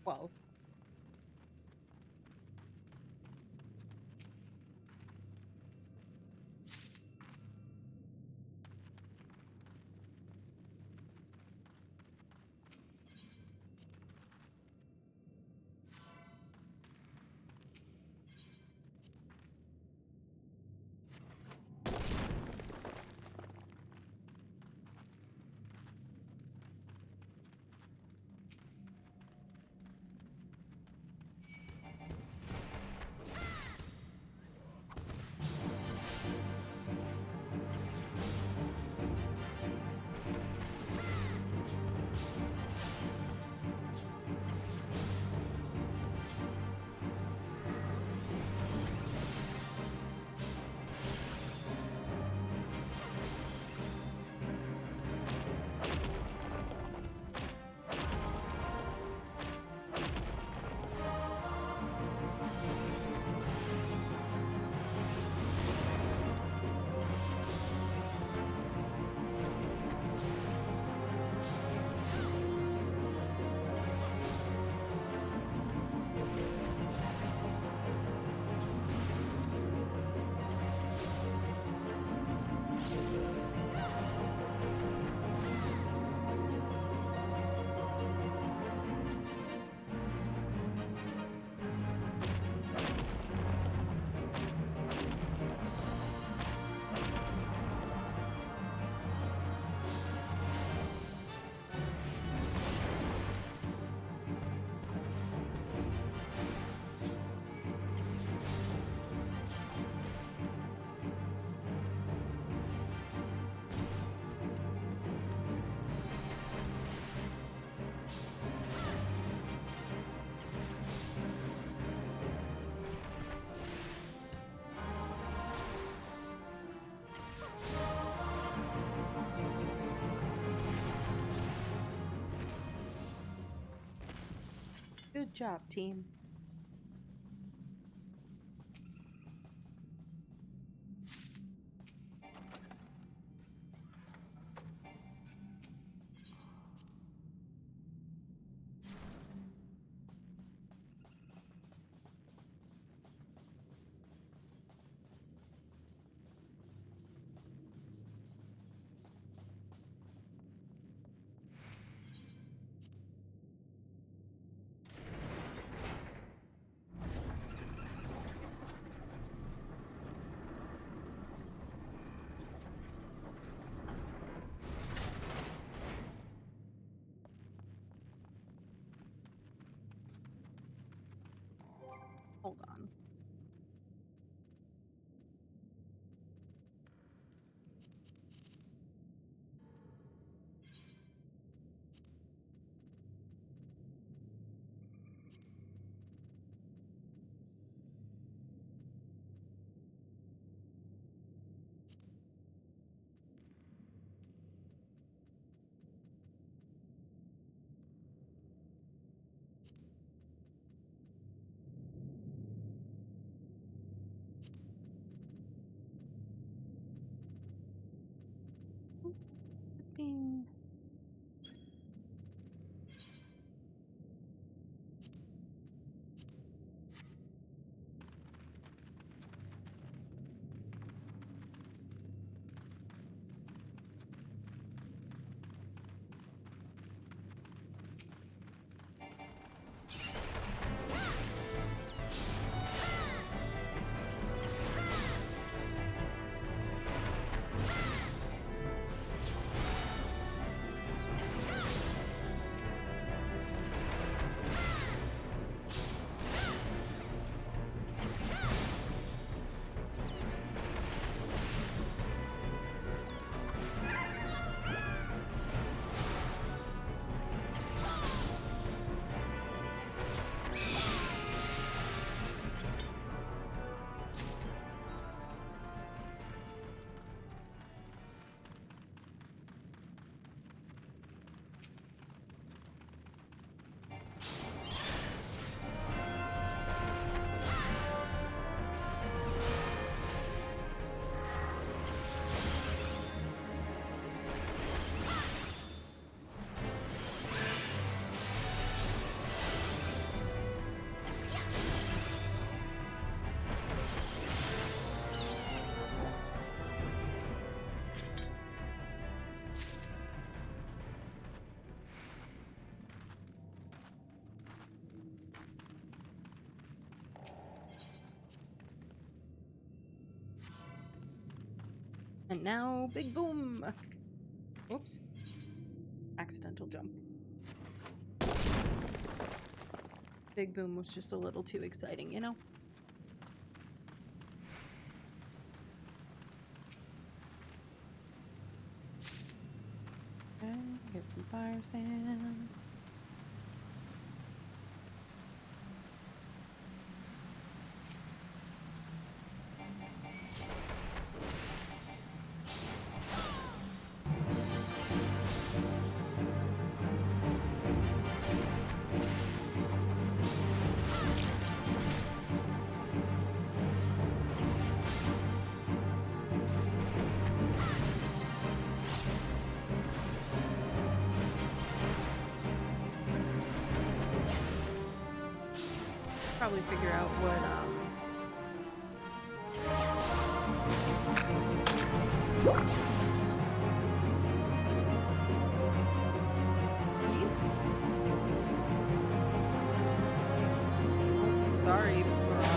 12. Good job, team. Hold on. Being And now, big boom! Oops. Accidental jump. Big boom was just a little too exciting, you know? Okay, get some fire sand. Probably figure out what Oh, sorry, Marauder.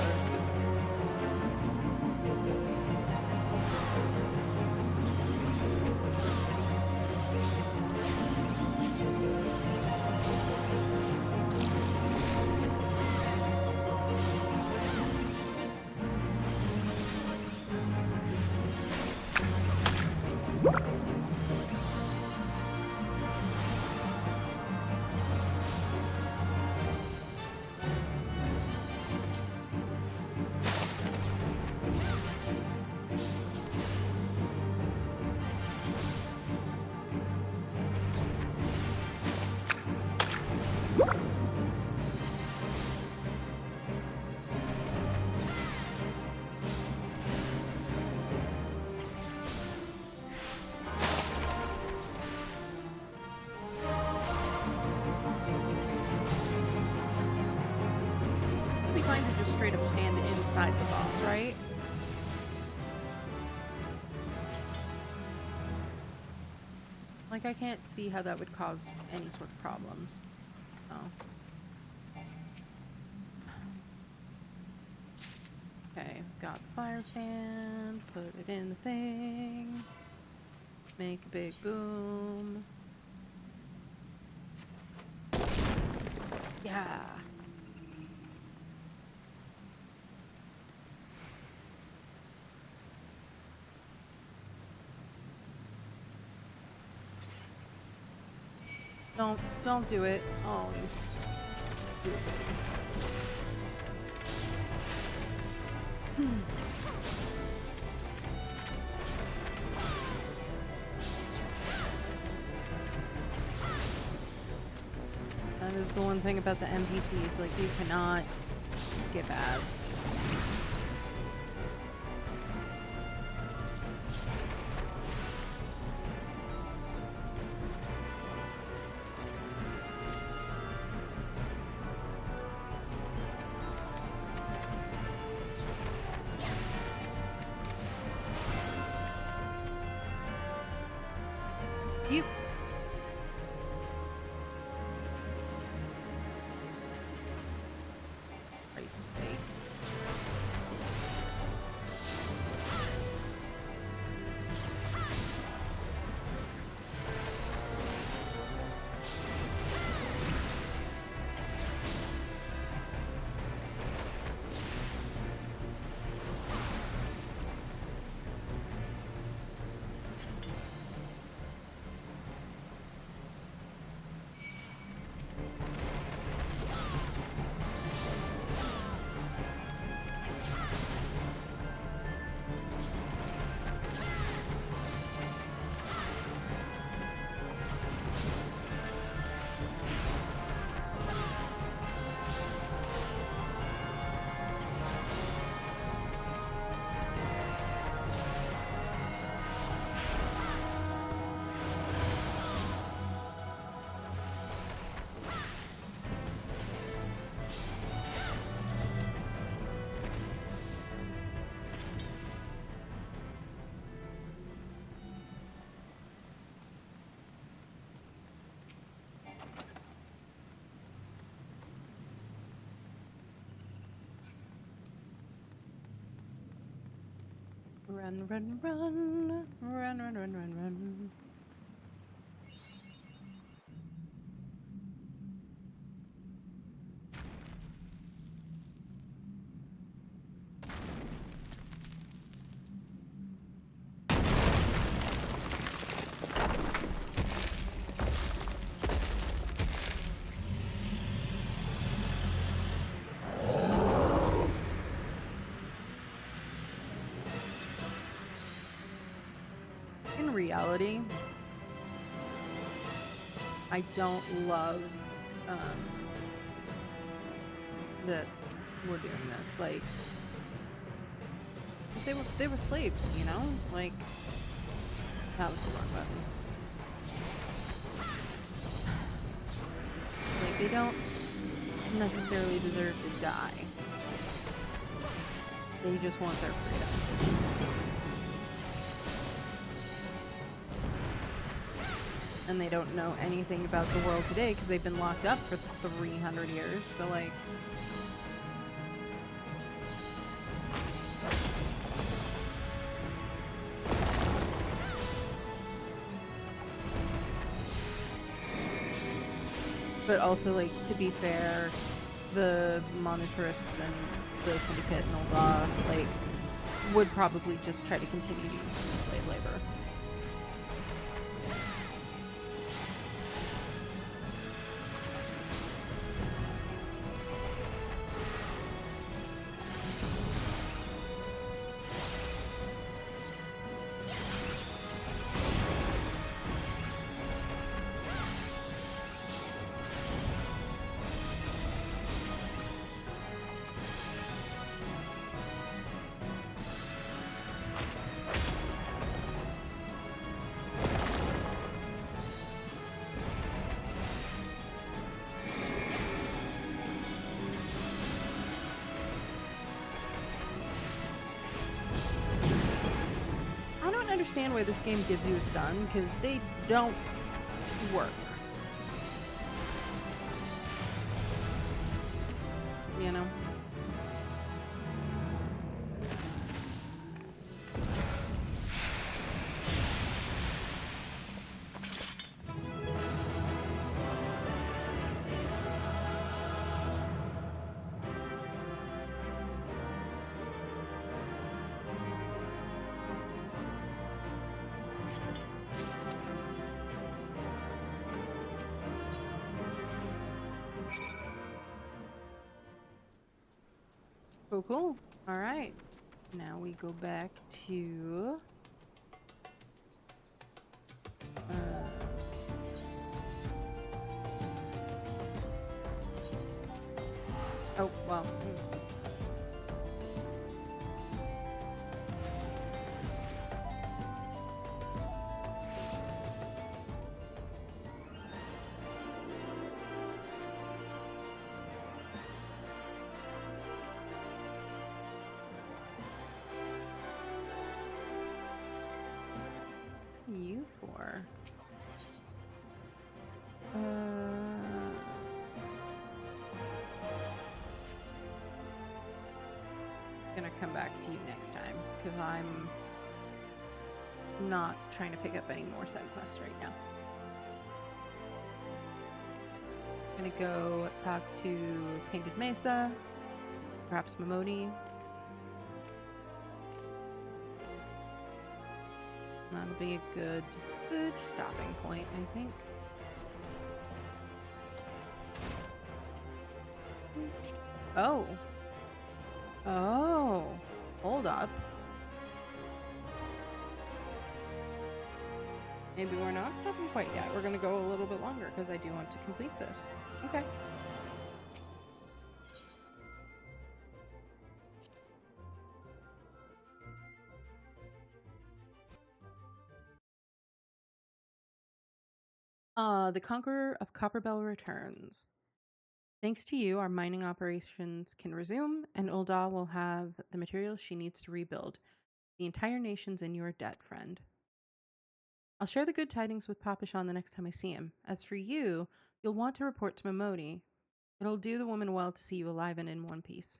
Fine to just straight up stand inside the boss, right? Like, I can't see how that would cause any sort of problems. Oh. Okay, got the fire sand, put it in the thing. Make a big boom. Yeah. Don't do it. Oh, you stupid. That is the one thing about the NPCs, like, you cannot skip ads. You. For Christ's sake. Run, run, run. Run, run, run, run, run. In reality, I don't love that we're doing this. Like, they were slaves, you know? Like, that was the wrong button. Like, they don't necessarily deserve to die. They just want their freedom. And they don't know anything about the world today because they've been locked up for 300 years, so like... But also, like, to be fair, the monetarists and the syndicate and all that, like, would probably just try to continue to use them as slave labor. Understand why this game gives you a stun, because they don't work. You know? Cool, cool. All right. Now we go back to... oh, well. You for? Gonna come back to you next time, because I'm not trying to pick up any more side quests right now. Gonna go talk to Painted Mesa, perhaps Momodi. That'll be a good stopping point, I think. Oh. Oh. Hold up. Maybe we're not stopping quite yet. We're gonna go a little bit longer because I do want to complete this. Okay. The Conqueror of Copperbell returns. Thanks to you, our mining operations can resume, and Ulda will have the materials she needs to rebuild. The entire nation's in your debt, friend. I'll share the good tidings with Papashan the next time I see him. As for you, you'll want to report to Momodi. It'll do the woman well to see you alive and in one piece.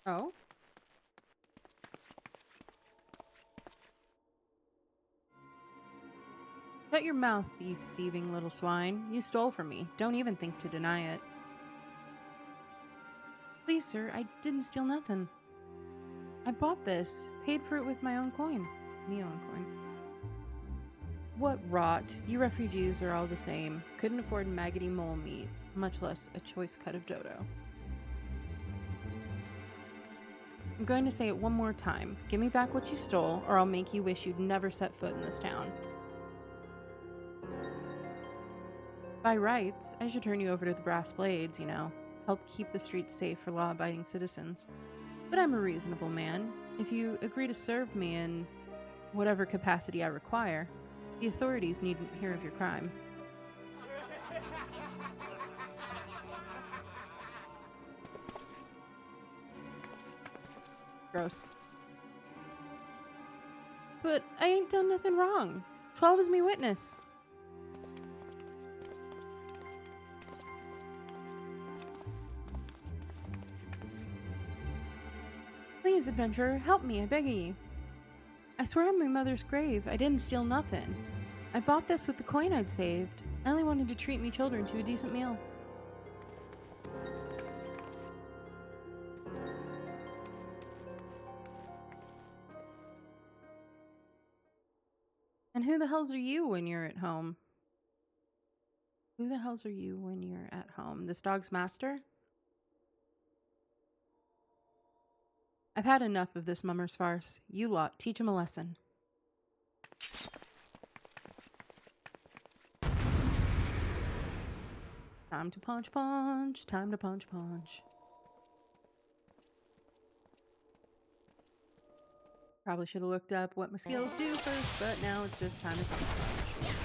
Oh? Shut your mouth, you thieving little swine. You stole from me. Don't even think to deny it. Please, sir, I didn't steal nothing. I bought this. Paid for it with my own coin. Me own coin. What rot. You refugees are all the same. Couldn't afford maggoty mole meat, much less a choice cut of dodo. I'm going to say it one more time. Give me back what you stole, or I'll make you wish you'd never set foot in this town. By rights, I should turn you over to the brass blades, you know. Help keep the streets safe for law-abiding citizens. But I'm a reasonable man. If you agree to serve me in whatever capacity I require, the authorities needn't hear of your crime. Gross. But I ain't done nothing wrong. 12 is me witness. Please, adventurer, help me, I beg of you. I swear on my mother's grave, I didn't steal nothing. I bought this with the coin I'd saved. I only wanted to treat me children to a decent meal. And who the hells are you when you're at home? Who the hells are you when you're at home? This dog's master? I've had enough of this mummer's farce. You lot, teach him a lesson. Time to punch punch, time to punch punch. Probably should have looked up what my skills do first, but now it's just time to punch punch.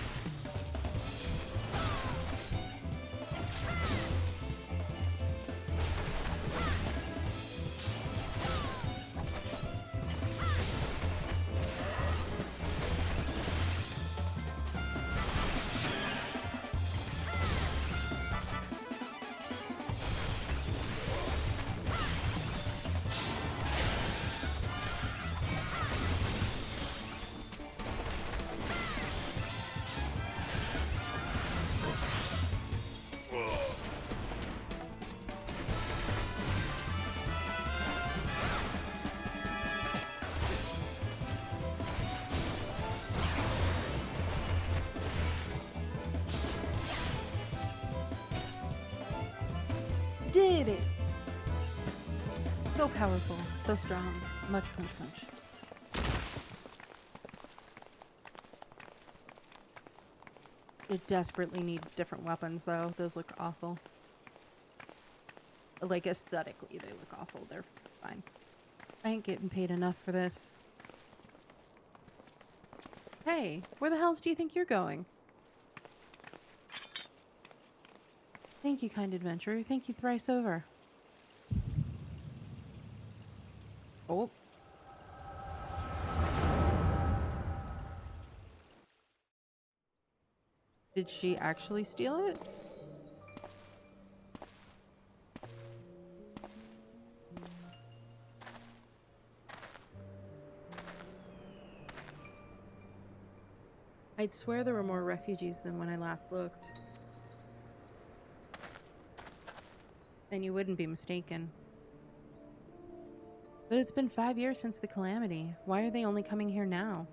Did it! So powerful, so strong. Much punch punch. They desperately need different weapons, though. Those look awful. Like, aesthetically, they look awful. They're fine. I ain't getting paid enough for this. Hey, where the hells do you think you're going? Thank you, kind adventurer. Thank you thrice over. Oh. Did she actually steal it? I'd swear there were more refugees than when I last looked. And you wouldn't be mistaken. But it's been 5 years since the calamity. Why are they only coming here now?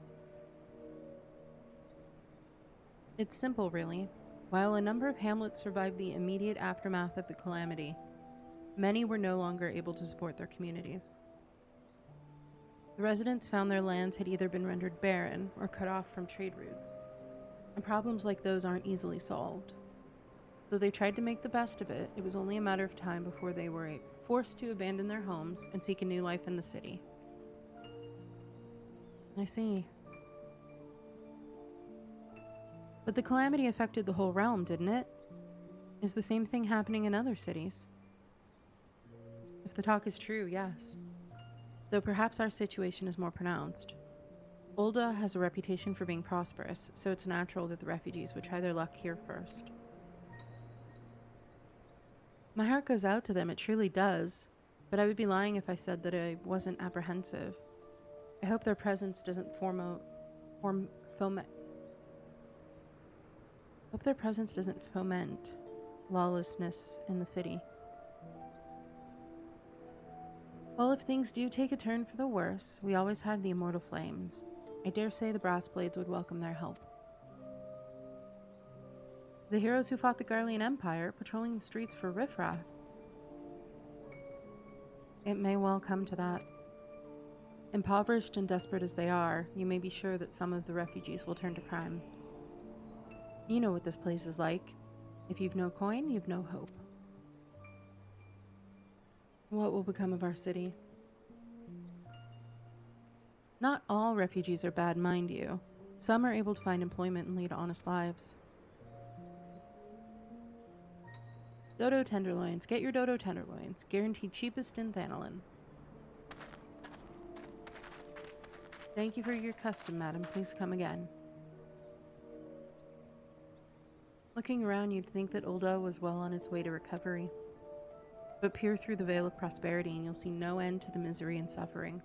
It's simple, really. While a number of hamlets survived the immediate aftermath of the calamity, many were no longer able to support their communities. The residents found their lands had either been rendered barren or cut off from trade routes, and problems like those aren't easily solved. Though they tried to make the best of it, it was only a matter of time before they were forced to abandon their homes and seek a new life in the city. I see. But the calamity affected the whole realm, didn't it? Is the same thing happening in other cities? If the talk is true, yes. Though perhaps our situation is more pronounced. Ul'dah has a reputation for being prosperous, so it's natural that the refugees would try their luck here first. My heart goes out to them, it truly does. but I would be lying if I said that I wasn't apprehensive. I hope their presence doesn't foment lawlessness in the city. Well, if things do take a turn for the worse, we always have the immortal flames. I dare say the brass blades would welcome their help. The heroes who fought the Garlean Empire, patrolling the streets for riffraff. It may well come to that. Impoverished and desperate as they are, you may be sure that some of the refugees will turn to crime. You know what this place is like. If you've no coin, you've no hope. What will become of our city? Not all refugees are bad, mind you. Some are able to find employment and lead honest lives. Dodo tenderloins. Get your dodo tenderloins. Guaranteed cheapest in Thanalin. Thank you for your custom, madam. Please come again. Looking around, you'd think that Ulda was well on its way to recovery. But peer through the veil of prosperity and you'll see no end to the misery and suffering.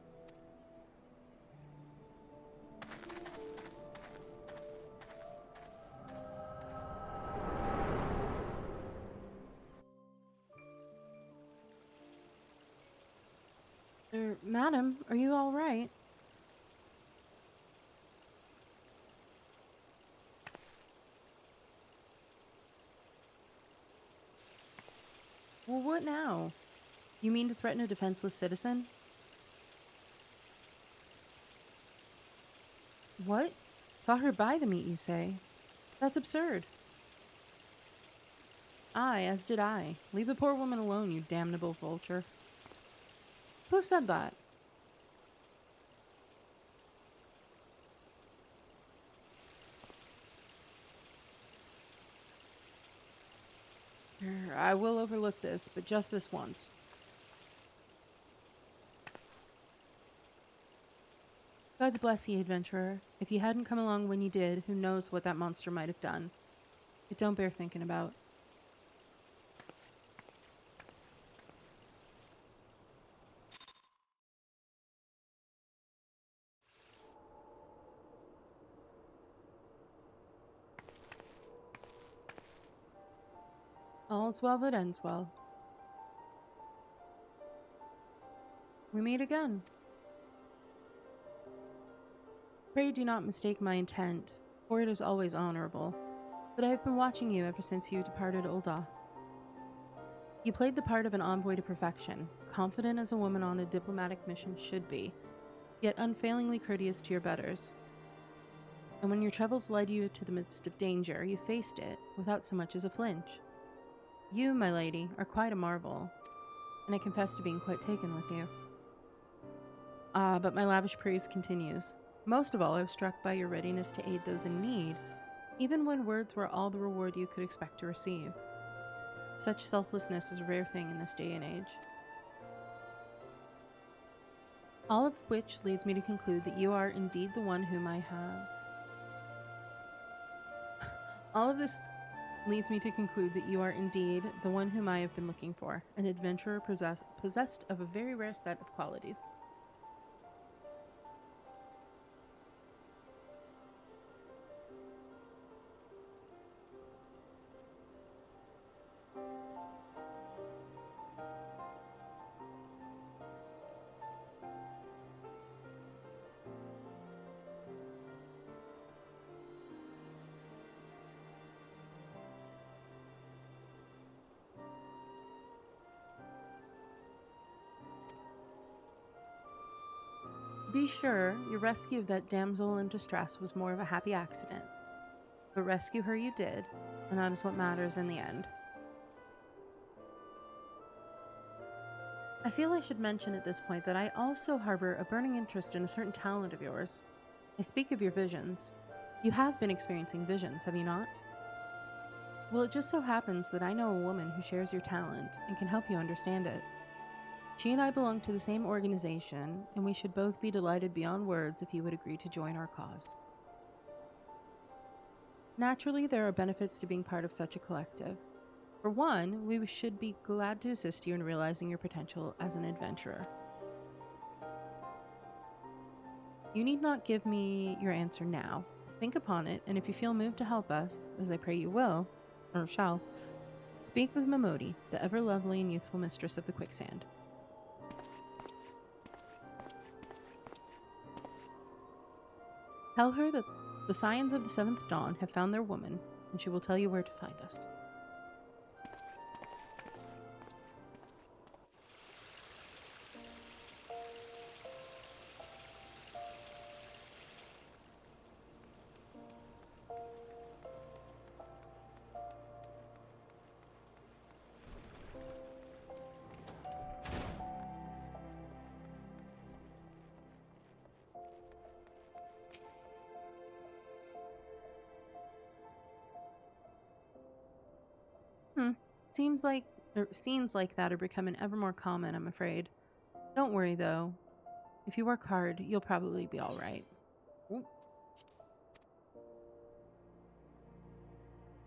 Madam, are you all right? Well, what now? You mean to threaten a defenseless citizen? What? Saw her buy the meat, you say? That's absurd. Aye, as did I. Leave the poor woman alone, you damnable vulture. Who said that? I will overlook this, but just this once. God's bless ye, adventurer. If you hadn't come along when you did, who knows what that monster might have done. It don't bear thinking about. All's well that ends well. We meet again. Pray do not mistake my intent, for it is always honorable, but I have been watching you ever since you departed Ulda. You played the part of an envoy to perfection, confident as a woman on a diplomatic mission should be, yet unfailingly courteous to your betters. And when your troubles led you to the midst of danger, you faced it without so much as a flinch. You, my lady, are quite a marvel, and I confess to being quite taken with you. Ah, but my lavish praise continues. Most of all, I was struck by your readiness to aid those in need, even when words were all the reward you could expect to receive. Such selflessness is a rare thing in this day and age. All of which leads me to conclude that you are indeed the one whom I have. All of this leads me to conclude that you are indeed the one whom I have been looking for, an adventurer possessed of a very rare set of qualities. Be sure, your rescue of that damsel in distress was more of a happy accident. But rescue her you did, and that is what matters in the end. I feel I should mention at this point that I also harbor a burning interest in a certain talent of yours. I speak of your visions. You have been experiencing visions, have you not? Well, it just so happens that I know a woman who shares your talent and can help you understand it. She and I belong to the same organization, and we should both be delighted beyond words if you would agree to join our cause. Naturally, there are benefits to being part of such a collective. For one, we should be glad to assist you in realizing your potential as an adventurer. You need not give me your answer now. Think upon it, and if you feel moved to help us, as I pray you will, or shall, speak with Momodi, the ever-lovely and youthful mistress of the quicksand. Tell her that the Scions of the Seventh Dawn have found their woman, and she will tell you where to find us. Scenes like that are becoming ever more common, I'm afraid. Don't worry, though. If you work hard, you'll probably be all right. Ooh.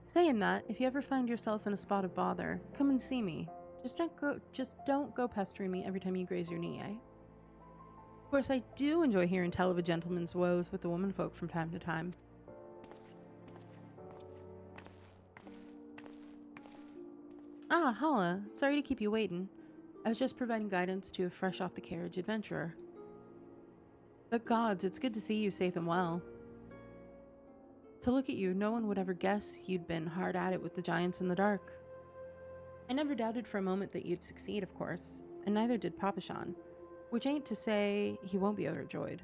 Saying that, if you ever find yourself in a spot of bother, come and see me. Just don't go pestering me every time you graze your knee, eh? Of course, I do enjoy hearing tell of a gentleman's woes with the womenfolk from time to time. Ah, Hala, sorry to keep you waiting. I was just providing guidance to a fresh-off-the-carriage adventurer. But gods, it's good to see you safe and well. To look at you, no one would ever guess you'd been hard at it with the giants in the dark. I never doubted for a moment that you'd succeed, of course, and neither did Papashan, which ain't to say he won't be overjoyed.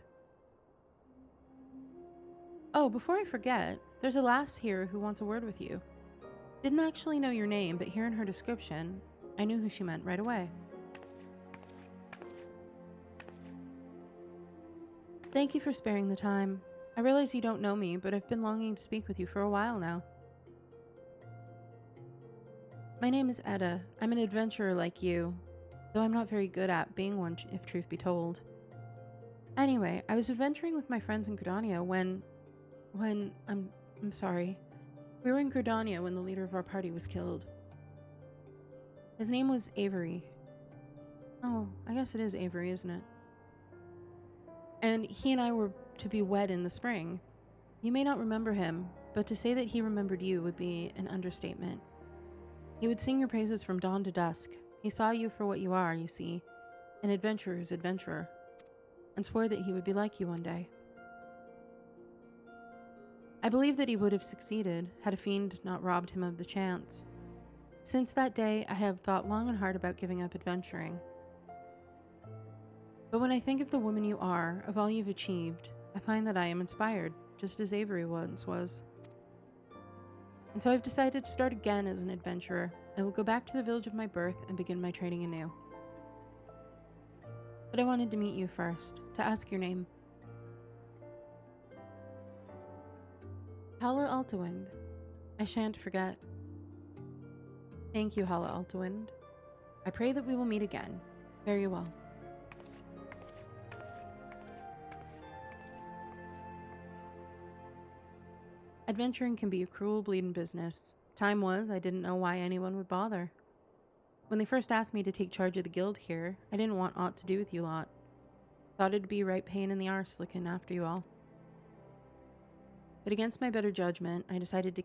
Oh, before I forget, there's a lass here who wants a word with you. Didn't actually know your name, but hearing her description, I knew who she meant right away. Thank you for sparing the time. I realize you don't know me, but I've been longing to speak with you for a while now. My name is Edda. I'm an adventurer like you, though I'm not very good at being one, if truth be told. Anyway, I was adventuring with my friends in Gridania when I'm sorry. We were in Gridania when the leader of our party was killed. His name was Avery. Oh, I guess it is Avery, isn't it? And he and I were to be wed in the spring. You may not remember him, but to say that he remembered you would be an understatement. He would sing your praises from dawn to dusk. He saw you for what you are, you see, an adventurer's adventurer, and swore that he would be like you one day. I believe that he would have succeeded had a fiend not robbed him of the chance. Since that day, I have thought long and hard about giving up adventuring. But when I think of the woman you are, of all you've achieved, I find that I am inspired, just as Avery once was. And so I've decided to start again as an adventurer. I will go back to the village of my birth and begin my training anew. But I wanted to meet you first, to ask your name. Hala Altawind. I shan't forget. Thank you, Hala Altawind. I pray that we will meet again. Very well. Adventuring can be a cruel bleeding business. Time was, I didn't know why anyone would bother. When they first asked me to take charge of the guild here, I didn't want aught to do with you lot. Thought it'd be a right pain in the arse looking after you all. But against my better judgment, I decided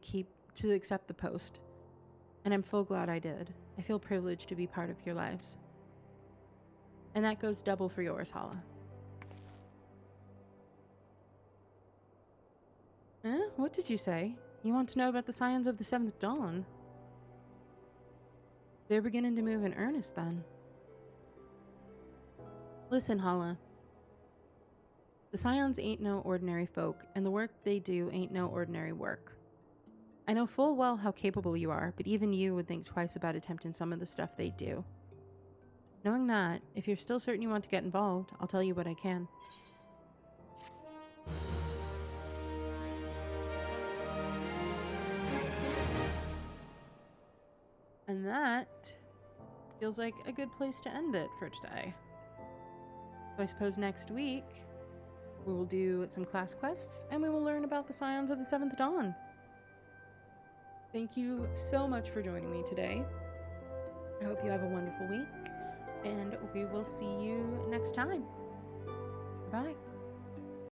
to accept the post. And I'm full glad I did. I feel privileged to be part of your lives. And that goes double for yours, Hala. What did you say? You want to know about the Scions of the Seventh Dawn? They're beginning to move in earnest, then. Listen, Hala. The Scions ain't no ordinary folk, and the work they do ain't no ordinary work. I know full well how capable you are, but even you would think twice about attempting some of the stuff they do. Knowing that, if you're still certain you want to get involved, I'll tell you what I can. And that feels like a good place to end it for today. So I suppose next week we will do some class quests and we will learn about the Scions of the Seventh Dawn. Thank you so much for joining me today. I hope you have a wonderful week, and we will see you next time. Bye.